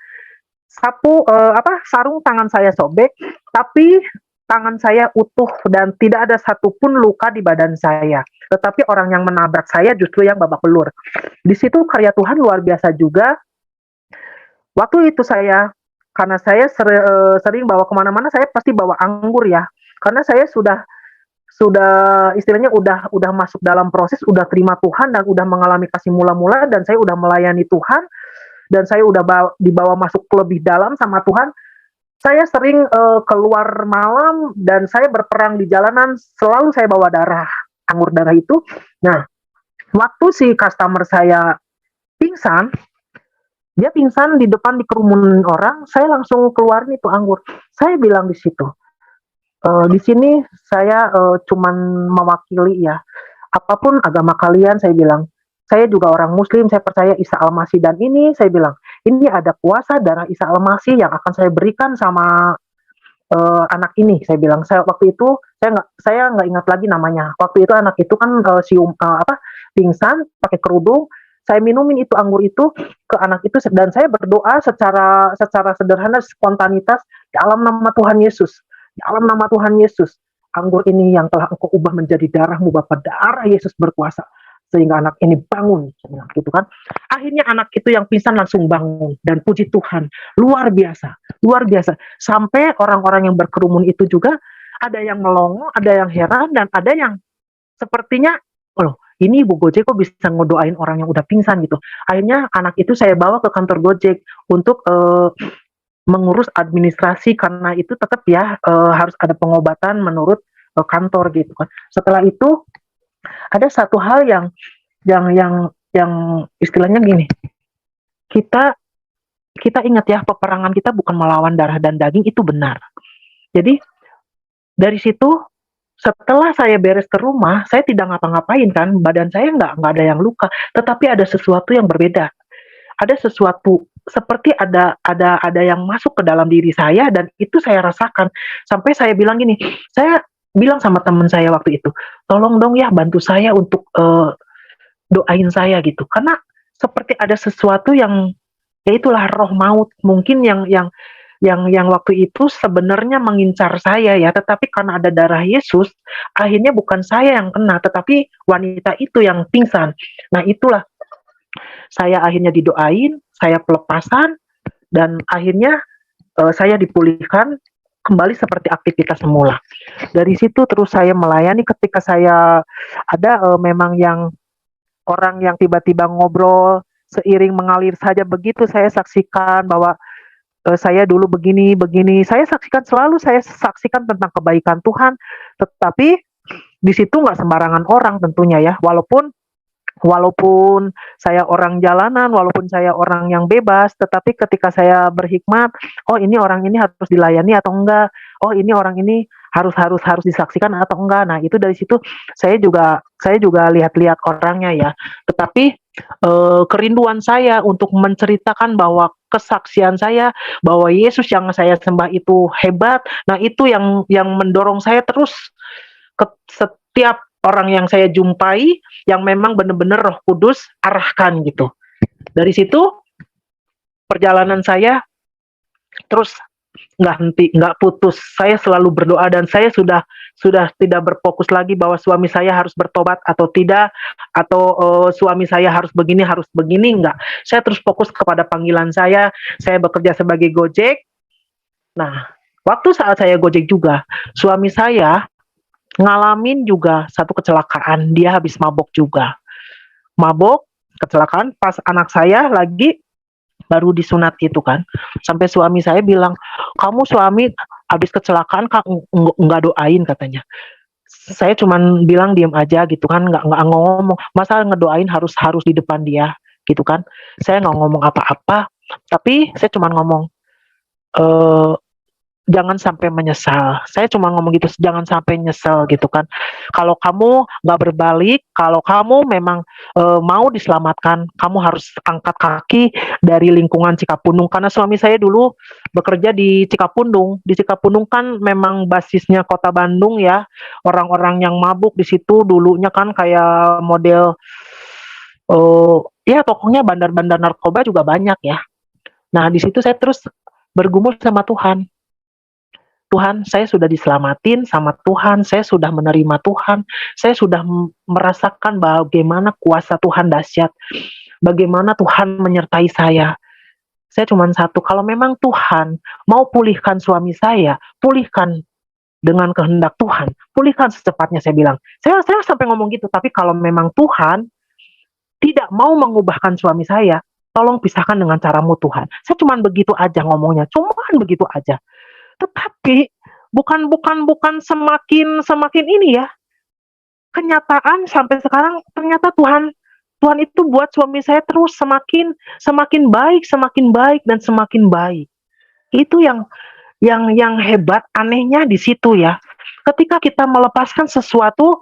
sarung tangan saya sobek, tapi tangan saya utuh dan tidak ada satupun luka di badan saya. Tetapi orang yang menabrak saya justru yang babak belur. Di situ karya Tuhan luar biasa juga. Waktu itu karena saya sering bawa kemana-mana, saya pasti bawa anggur ya. Karena saya sudah istilahnya udah masuk dalam proses, udah terima Tuhan dan udah mengalami kasih mula-mula dan saya udah melayani Tuhan dan saya udah dibawa masuk lebih dalam sama Tuhan. Saya sering keluar malam dan saya berperang di jalanan, selalu saya bawa anggur darah itu. Nah, waktu si customer saya pingsan, dia pingsan di depan di kerumunan orang, saya langsung keluarin itu anggur. Saya bilang di situ, di sini saya cuman mewakili ya, apapun agama kalian, saya bilang, saya juga orang Muslim, saya percaya Isa Al-Masih dan ini saya bilang, ini ada kuasa darah Isa Al-Masih yang akan saya berikan sama anak ini. Saya bilang, waktu itu saya nggak ingat lagi namanya. Waktu itu anak itu kan pingsan, pakai kerudung. Saya minumin itu anggur itu ke anak itu dan saya berdoa secara sederhana, spontanitas dalam nama Tuhan Yesus. Dalam nama Tuhan Yesus, anggur ini yang telah engkau ubah menjadi darahmu Bapa, darah Yesus berkuasa sehingga anak ini bangun, gitu kan. Akhirnya anak itu yang pingsan langsung bangun dan puji Tuhan, luar biasa, luar biasa. Sampai orang-orang yang berkerumun itu juga ada yang melongo, ada yang heran dan ada yang sepertinya, loh, ini Ibu Gojek kok bisa ngedoain orang yang udah pingsan gitu. Akhirnya anak itu saya bawa ke kantor Gojek untuk mengurus administrasi karena itu tetap ya harus ada pengobatan menurut kantor gitu kan. Setelah itu ada satu hal yang istilahnya gini, kita ingat ya peperangan kita bukan melawan darah dan daging, itu benar. Jadi dari situ setelah saya beres ke rumah, saya tidak ngapa-ngapain kan, badan saya nggak ada yang luka, tetapi ada sesuatu yang berbeda. Ada sesuatu seperti ada yang masuk ke dalam diri saya dan itu saya rasakan. Sampai saya bilang gini, saya bilang sama teman saya waktu itu, "Tolong dong ya bantu saya untuk, doain saya," gitu. Karena seperti ada sesuatu yang ya itulah roh maut mungkin yang waktu itu sebenarnya mengincar saya ya, tetapi karena ada darah Yesus, akhirnya bukan saya yang kena, tetapi wanita itu yang pingsan. Nah, itulah saya akhirnya didoain, saya pelepasan, dan akhirnya saya dipulihkan kembali seperti aktivitas semula. Dari situ terus saya melayani ketika saya ada memang yang orang yang tiba-tiba ngobrol seiring mengalir saja begitu saya saksikan bahwa saya dulu begini begini. Saya saksikan tentang kebaikan Tuhan, tetapi di situ nggak sembarangan orang tentunya ya. Walaupun Walaupun saya orang jalanan, walaupun saya orang yang bebas, tetapi ketika saya berhikmat, oh ini orang ini harus dilayani atau enggak, oh ini orang ini harus harus harus disaksikan atau enggak. Nah, itu dari situ saya juga lihat-lihat orangnya ya. Tetapi kerinduan saya untuk menceritakan bahwa kesaksian saya bahwa Yesus yang saya sembah itu hebat. Nah, itu yang mendorong saya terus ke setiap orang yang saya jumpai yang memang benar-benar Roh Kudus arahkan gitu. Dari situ perjalanan saya terus nggak henti, nggak putus. Saya selalu berdoa dan saya sudah tidak berfokus lagi bahwa suami saya harus bertobat atau tidak, atau suami saya harus begini, enggak. Saya terus fokus kepada panggilan saya. Saya bekerja sebagai Gojek. Nah, waktu saat saya Gojek juga, suami saya ngalamin juga satu kecelakaan. Dia habis mabok juga. Mabok, kecelakaan pas anak saya lagi baru disunat itu kan. Sampai suami saya bilang, "Kamu suami habis kecelakaan kak nggak doain," katanya. Saya cuman bilang diem aja gitu kan, nggak ngomong. Masa ngedoain harus harus di depan dia gitu kan. Saya nggak ngomong apa-apa, tapi saya cuman ngomong, eh jangan sampai menyesal. Saya cuma ngomong gitu, jangan sampai nyesel gitu kan. Kalau kamu nggak berbalik, kalau kamu memang mau diselamatkan, kamu harus angkat kaki dari lingkungan Cikapundung. Karena suami saya dulu bekerja di Cikapundung. Di Cikapundung kan memang basisnya kota Bandung ya. Orang-orang yang mabuk di situ dulunya kan kayak model eh ya pokoknya bandar-bandar narkoba juga banyak ya. Nah di situ saya terus bergumul sama Tuhan. Tuhan, saya sudah diselamatin sama Tuhan, saya sudah menerima Tuhan, saya sudah merasakan bagaimana kuasa Tuhan dahsyat, bagaimana Tuhan menyertai saya. Saya cuma satu, kalau memang Tuhan mau pulihkan suami saya, pulihkan dengan kehendak Tuhan, pulihkan secepatnya saya bilang. Saya sampai ngomong gitu, tapi kalau memang Tuhan tidak mau mengubahkan suami saya, tolong pisahkan dengan caramu Tuhan. Saya cuma begitu aja ngomongnya, cuma begitu aja. Tetapi bukan semakin semakin ini ya, kenyataan sampai sekarang ternyata Tuhan Tuhan itu buat suami saya terus semakin semakin baik, semakin baik dan semakin baik. Itu yang hebat, anehnya di situ ya. Ketika melepaskan sesuatu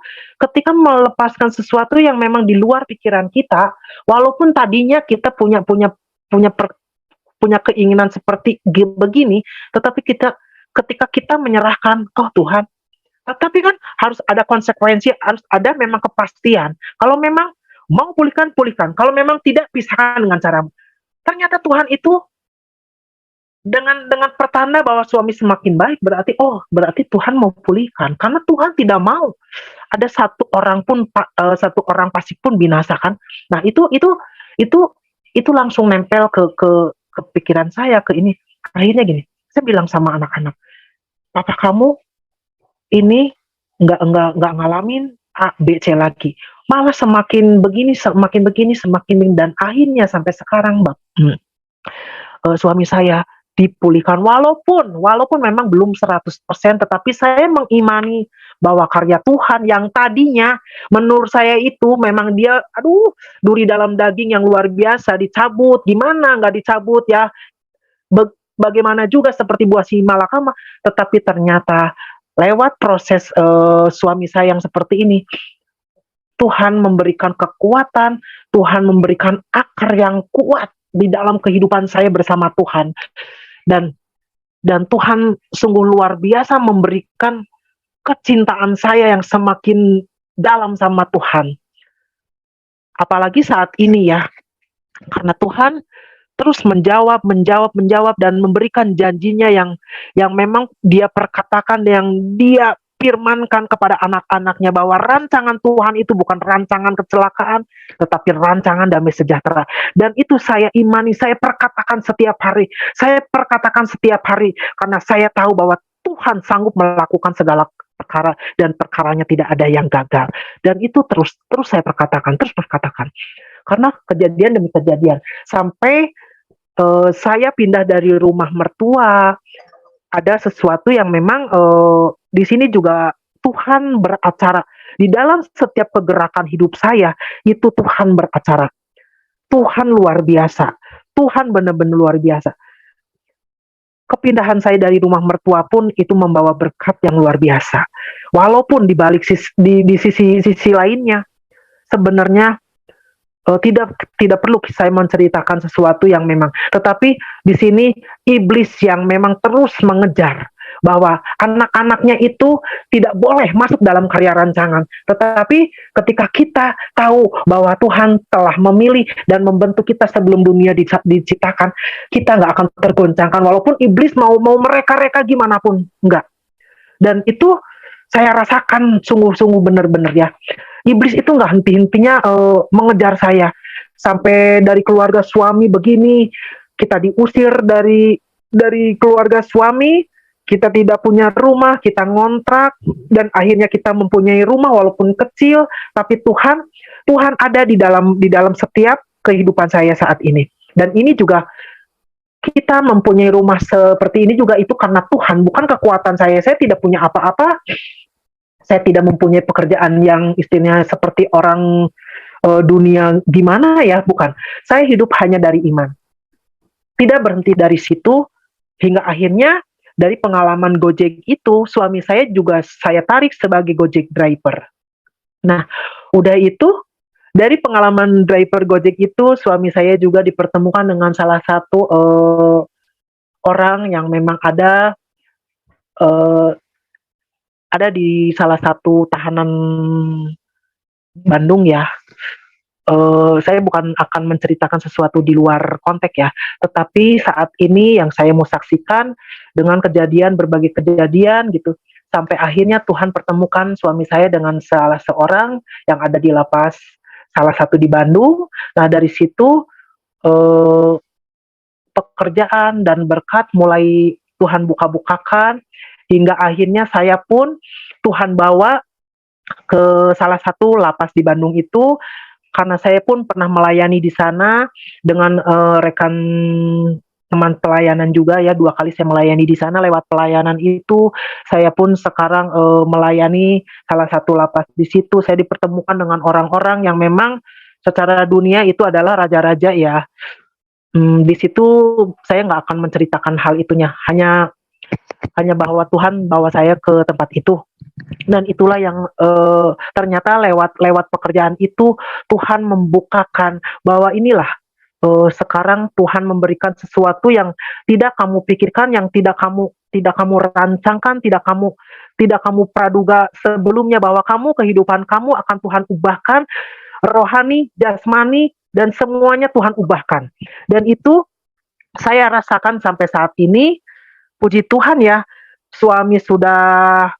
yang memang di luar pikiran kita, walaupun tadinya kita punya punya keinginan seperti begini, tetapi ketika kita menyerahkan, oh Tuhan, tapi kan harus ada konsekuensi, harus ada memang kepastian. Kalau memang mau pulihkan, pulihkan. Kalau memang tidak, pisahkan dengan cara. Ternyata Tuhan itu dengan pertanda bahwa suami semakin baik, berarti Tuhan mau pulihkan. Karena Tuhan tidak mau ada satu orang pasti pun binasa kan. Nah itu langsung nempel ke pikiran saya ke ini. Akhirnya gini, saya bilang sama anak-anak, papa kamu ini nggak ngalamin A, B, C lagi. Malah semakin begini, dan akhirnya sampai sekarang, suami saya dipulihkan walaupun memang belum 100%, tetapi saya mengimani bahwa karya Tuhan yang tadinya menurut saya itu memang dia duri dalam daging yang luar biasa dicabut, gimana nggak dicabut ya, bagaimana juga seperti buah si malakama, tetapi ternyata lewat proses suami saya yang seperti ini, Tuhan memberikan kekuatan, Tuhan memberikan akar yang kuat di dalam kehidupan saya bersama Tuhan. Dan Tuhan sungguh luar biasa memberikan kecintaan saya yang semakin dalam sama Tuhan. Apalagi saat ini ya, karena Tuhan terus menjawab dan memberikan janjinya yang memang dia perkatakan, yang dia firmankan kepada anak-anaknya, bahwa rancangan Tuhan itu bukan rancangan kecelakaan, tetapi rancangan damai sejahtera. Dan itu saya imani, saya perkatakan setiap hari. Saya perkatakan setiap hari karena saya tahu bahwa Tuhan sanggup melakukan segala perkara dan perkaranya tidak ada yang gagal. Dan itu terus saya perkatakan. Karena kejadian demi kejadian sampai saya pindah dari rumah mertua, ada sesuatu yang memang di sini juga Tuhan beracara. Di dalam setiap pergerakan hidup saya, itu Tuhan beracara. Tuhan luar biasa. Tuhan benar-benar luar biasa. Kepindahan saya dari rumah mertua pun itu membawa berkat yang luar biasa. Walaupun di balik di sisi lainnya, sebenarnya tidak perlu saya menceritakan sesuatu yang memang, tetapi di sini iblis yang memang terus mengejar bahwa anak-anaknya itu tidak boleh masuk dalam karya rancangan. Tetapi ketika kita tahu bahwa Tuhan telah memilih dan membentuk kita sebelum dunia diciptakan, kita nggak akan tergoncangkan walaupun iblis mau mereka-reka gimana pun, enggak. Dan itu saya rasakan sungguh-sungguh benar-benar ya. Iblis itu nggak henti-hentinya mengejar saya. Sampai dari keluarga suami begini, kita diusir dari keluarga suami, kita tidak punya rumah, kita ngontrak, dan akhirnya kita mempunyai rumah walaupun kecil, tapi Tuhan ada di dalam setiap kehidupan saya saat ini. Dan ini juga kita mempunyai rumah seperti ini juga itu karena Tuhan, bukan kekuatan saya. Saya tidak punya apa-apa. Saya tidak mempunyai pekerjaan yang istilahnya seperti orang dunia gimana ya, bukan. Saya hidup hanya dari iman. Tidak berhenti dari situ, hingga akhirnya dari pengalaman Gojek itu, suami saya juga saya tarik sebagai Gojek driver. Nah, udah itu, dari pengalaman driver Gojek itu, suami saya juga dipertemukan dengan salah satu orang yang memang ada di salah satu tahanan Bandung ya. Saya bukan akan menceritakan sesuatu di luar konteks ya, tetapi saat ini yang saya mau saksikan dengan berbagai kejadian gitu, sampai akhirnya Tuhan pertemukan suami saya dengan salah seorang yang ada di lapas salah satu di Bandung. Nah dari situ pekerjaan dan berkat mulai Tuhan buka-bukakan, hingga akhirnya saya pun Tuhan bawa ke salah satu lapas di Bandung itu, karena saya pun pernah melayani di sana dengan rekan teman pelayanan juga ya. 2 kali saya melayani di sana. Lewat pelayanan itu saya pun sekarang melayani salah satu lapas di situ. Saya dipertemukan dengan orang-orang yang memang secara dunia itu adalah raja-raja ya. Di situ saya nggak akan menceritakan hal itunya, hanya bahwa Tuhan bawa saya ke tempat itu. Dan itulah yang ternyata lewat pekerjaan itu Tuhan membukakan bahwa inilah sekarang Tuhan memberikan sesuatu yang tidak kamu pikirkan, yang tidak kamu rancangkan, tidak kamu praduga sebelumnya, bahwa kehidupan kamu akan Tuhan ubahkan, rohani, jasmani, dan semuanya Tuhan ubahkan. Dan itu saya rasakan sampai saat ini. Puji Tuhan ya, suami sudah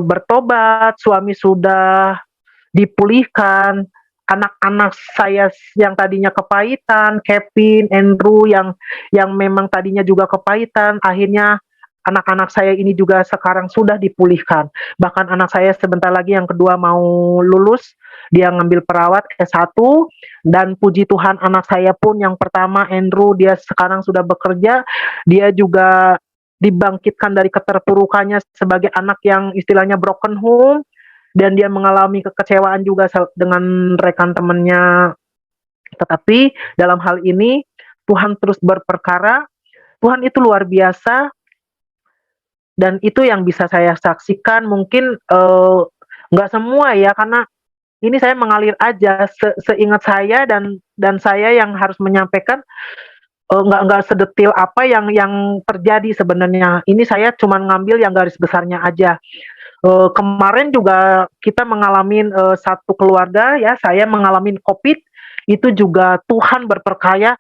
bertobat, suami sudah dipulihkan, anak-anak saya yang tadinya kepahitan, Kevin, Andrew yang memang tadinya juga kepahitan, akhirnya anak-anak saya ini juga sekarang sudah dipulihkan. Bahkan anak saya sebentar lagi yang kedua mau lulus, dia ngambil perawat S1, dan puji Tuhan anak saya pun yang pertama Andrew, dia sekarang sudah bekerja, dia juga dibangkitkan dari keterpurukannya sebagai anak yang istilahnya broken home, dan dia mengalami kekecewaan juga dengan rekan temannya. Tetapi dalam hal ini Tuhan terus berperkara, Tuhan itu luar biasa, dan itu yang bisa saya saksikan. Mungkin nggak semua ya, karena ini saya mengalir aja seingat saya, dan saya yang harus menyampaikan, nggak sedetil apa yang terjadi sebenarnya. Ini saya cuma ngambil yang garis besarnya aja. Kemarin juga kita mengalami satu keluarga ya, saya mengalami COVID, itu juga Tuhan berperkaya.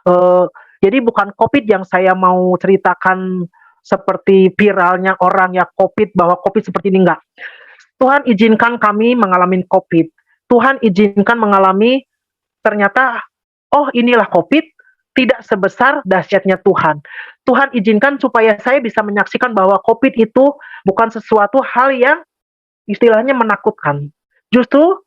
Eh, jadi bukan COVID yang saya mau ceritakan seperti viralnya orang ya COVID, bahwa COVID seperti ini, enggak. Tuhan izinkan kami mengalami COVID. Tuhan izinkan mengalami, ternyata, oh inilah COVID, tidak sebesar dahsyatnya Tuhan. Tuhan izinkan supaya saya bisa menyaksikan bahwa COVID itu bukan sesuatu hal yang istilahnya menakutkan. Justru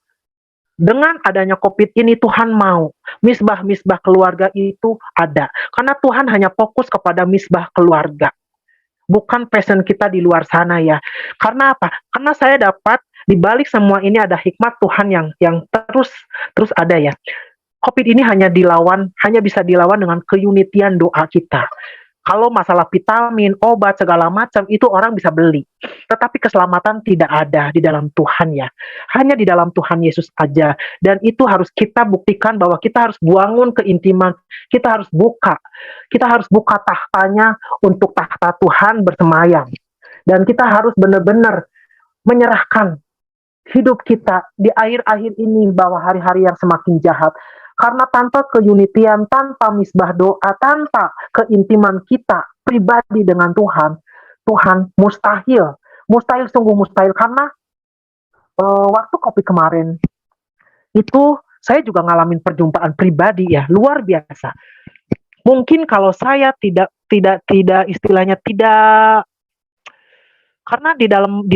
dengan adanya COVID ini, Tuhan mau misbah-misbah keluarga itu ada. Karena Tuhan hanya fokus kepada misbah keluarga. Bukan passion kita di luar sana ya. Karena apa? Karena saya dapat di balik semua ini ada hikmat Tuhan yang terus ada ya. COVID ini hanya bisa dilawan dengan keunitian doa kita. Kalau masalah vitamin, obat, segala macam, itu orang bisa beli. Tetapi keselamatan tidak ada di dalam Tuhan ya. Hanya di dalam Tuhan Yesus aja. Dan itu harus kita buktikan bahwa kita harus bangun keintiman. Kita harus buka. Kita harus buka tahtanya untuk tahta Tuhan bersemayam. Dan kita harus benar-benar menyerahkan hidup kita di akhir-akhir ini, bahwa hari-hari yang semakin jahat. Karena tanpa keunitian, tanpa misbah doa, tanpa keintiman kita pribadi dengan Tuhan, Tuhan mustahil, sungguh mustahil. Karena waktu COVID kemarin itu saya juga ngalamin perjumpaan pribadi ya, luar biasa. Mungkin kalau saya tidak istilahnya tidak, karena di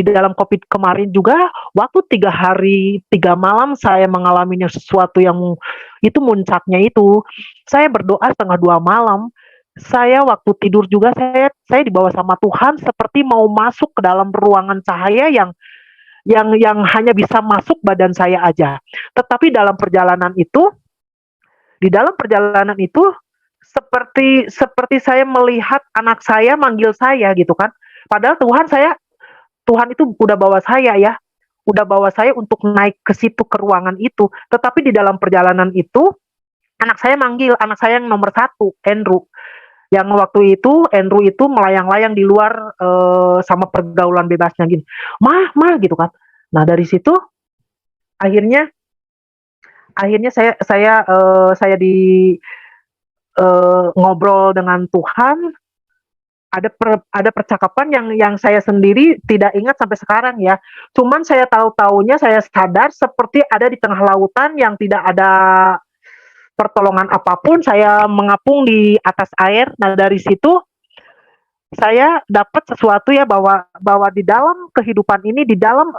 dalam COVID kemarin juga, waktu 3 hari 3 malam saya mengalaminya sesuatu yang itu muncaknya itu, saya berdoa setengah 2 malam. Saya waktu tidur juga, saya dibawa sama Tuhan seperti mau masuk ke dalam ruangan cahaya yang hanya bisa masuk badan saya aja. Tetapi di dalam perjalanan itu seperti saya melihat anak saya manggil saya gitu kan. Padahal Tuhan itu udah bawa saya ya, udah bawa saya untuk naik ke situ, ke ruangan itu. Tetapi di dalam perjalanan itu, anak saya manggil, anak saya yang nomor 1, Andrew. Yang waktu itu, Andrew itu melayang-layang di luar sama pergaulan bebasnya gini. Mah, gitu kan. Nah dari situ, akhirnya saya ngobrol dengan Tuhan. Ada percakapan yang saya sendiri tidak ingat sampai sekarang ya. Cuman saya tahu-taunya, saya sadar seperti ada di tengah lautan yang tidak ada pertolongan apapun, saya mengapung di atas air. Nah dari situ saya dapat sesuatu ya, bahwa di dalam kehidupan ini, di dalam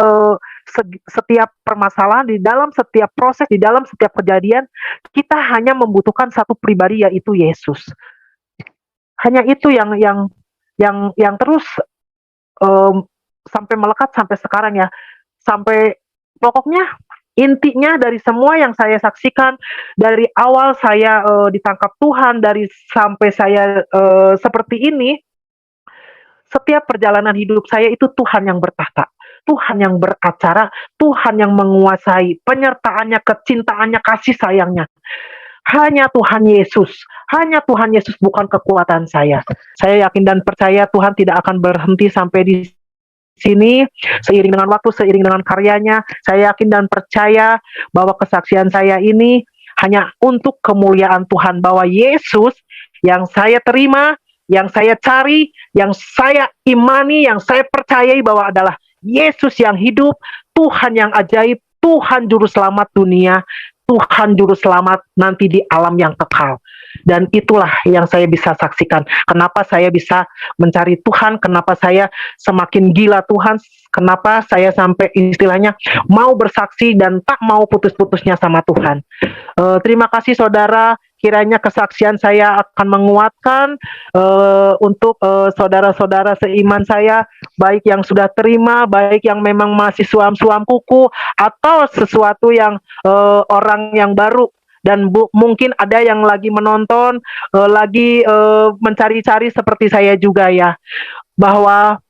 setiap permasalahan, di dalam setiap proses, di dalam setiap kejadian, kita hanya membutuhkan satu pribadi, yaitu Yesus. Hanya itu yang terus sampai melekat sampai sekarang ya. Sampai pokoknya intinya dari semua yang saya saksikan, dari awal saya ditangkap Tuhan, dari sampai saya seperti ini, setiap perjalanan hidup saya itu Tuhan yang bertahta, Tuhan yang beracara, Tuhan yang menguasai, penyertaannya, kecintaannya, kasih sayangnya. Hanya Tuhan Yesus, bukan kekuatan saya. Saya yakin dan percaya Tuhan tidak akan berhenti sampai di sini. Seiring dengan waktu, seiring dengan karyanya, saya yakin dan percaya bahwa kesaksian saya ini hanya untuk kemuliaan Tuhan, bahwa Yesus yang saya terima, yang saya cari, yang saya imani, yang saya percayai bahwa adalah Yesus yang hidup, Tuhan yang ajaib, Tuhan juru selamat dunia, Tuhan juru selamat nanti di alam yang kekal. Dan itulah yang saya bisa saksikan. Kenapa saya bisa mencari Tuhan, kenapa saya semakin gila Tuhan, kenapa saya sampai istilahnya mau bersaksi dan tak mau putus-putusnya sama Tuhan. Terima kasih saudara, kiranya kesaksian saya akan menguatkan untuk saudara-saudara seiman saya, baik yang sudah terima, baik yang memang masih suam-suam kuku, atau sesuatu yang orang yang baru dan mungkin ada yang lagi menonton, lagi mencari-cari seperti saya juga ya, bahwa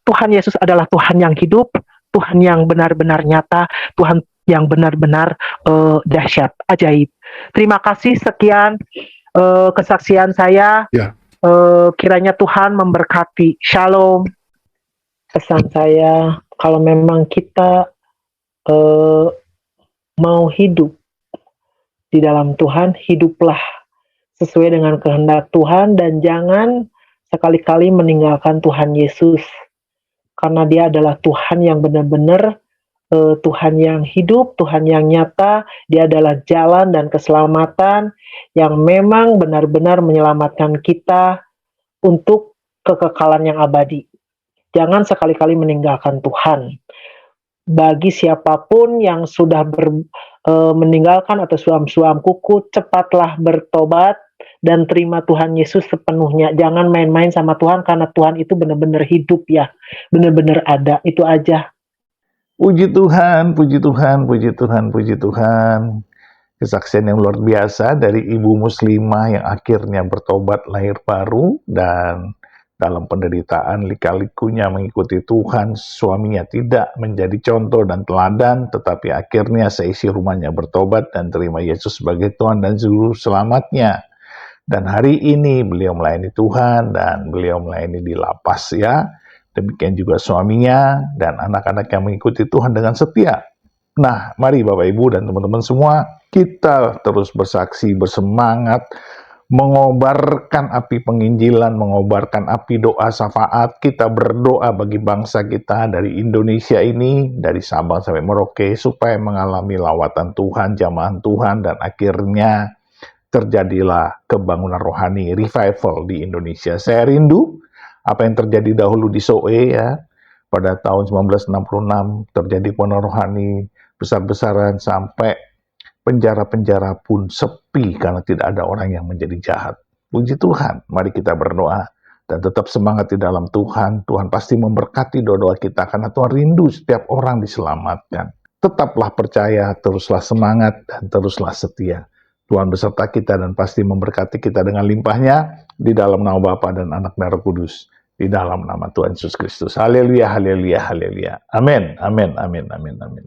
Tuhan Yesus adalah Tuhan yang hidup, Tuhan yang benar-benar nyata, Tuhan yang benar-benar dahsyat, ajaib. Terima kasih, sekian kesaksian saya. Ya. Kiranya Tuhan memberkati. Shalom. Pesan saya, kalau memang kita mau hidup di dalam Tuhan, hiduplah sesuai dengan kehendak Tuhan dan jangan sekali-kali meninggalkan Tuhan Yesus, karena Dia adalah Tuhan yang benar-benar Tuhan yang hidup, Tuhan yang nyata. Dia adalah jalan dan keselamatan yang memang benar-benar menyelamatkan kita untuk kekekalan yang abadi. Jangan sekali-kali meninggalkan Tuhan. Bagi siapapun yang sudah meninggalkan atau suam-suam kuku, cepatlah bertobat dan terima Tuhan Yesus sepenuhnya. Jangan main-main sama Tuhan, karena Tuhan itu benar-benar hidup ya, benar-benar ada. Itu aja. Puji Tuhan, puji Tuhan, puji Tuhan, puji Tuhan. Kesaksian yang luar biasa dari ibu muslimah yang akhirnya bertobat lahir baru dan dalam penderitaan lika-likunya mengikuti Tuhan, suaminya tidak menjadi contoh dan teladan, tetapi akhirnya seisi rumahnya bertobat dan terima Yesus sebagai Tuhan dan Juru Selamatnya. Dan hari ini beliau melayani Tuhan dan beliau melayani di lapas ya. Demikian juga suaminya dan anak-anak yang mengikuti Tuhan dengan setia. Nah, mari Bapak Ibu dan teman-teman semua, kita terus bersaksi, bersemangat, mengobarkan api penginjilan, mengobarkan api doa syafaat. Kita berdoa bagi bangsa kita dari Indonesia ini, dari Sabang sampai Merauke, supaya mengalami lawatan Tuhan, jamahan Tuhan, dan akhirnya terjadilah kebangunan rohani, revival di Indonesia. Saya rindu apa yang terjadi dahulu di Soe ya, pada tahun 1966 terjadi kebangunan rohani besar-besaran sampai penjara-penjara pun sepi karena tidak ada orang yang menjadi jahat. Puji Tuhan, mari kita berdoa dan tetap semangat di dalam Tuhan. Tuhan pasti memberkati doa-doa kita karena Tuhan rindu setiap orang diselamatkan. Tetaplah percaya, teruslah semangat, dan teruslah setia. Tuhan beserta kita dan pasti memberkati kita dengan limpahnya di dalam nama Bapa dan Anak dan Roh Kudus, di dalam nama Tuhan Yesus Kristus. Haleluya, haleluya, haleluya. Amin, amin, amin, amin, amin.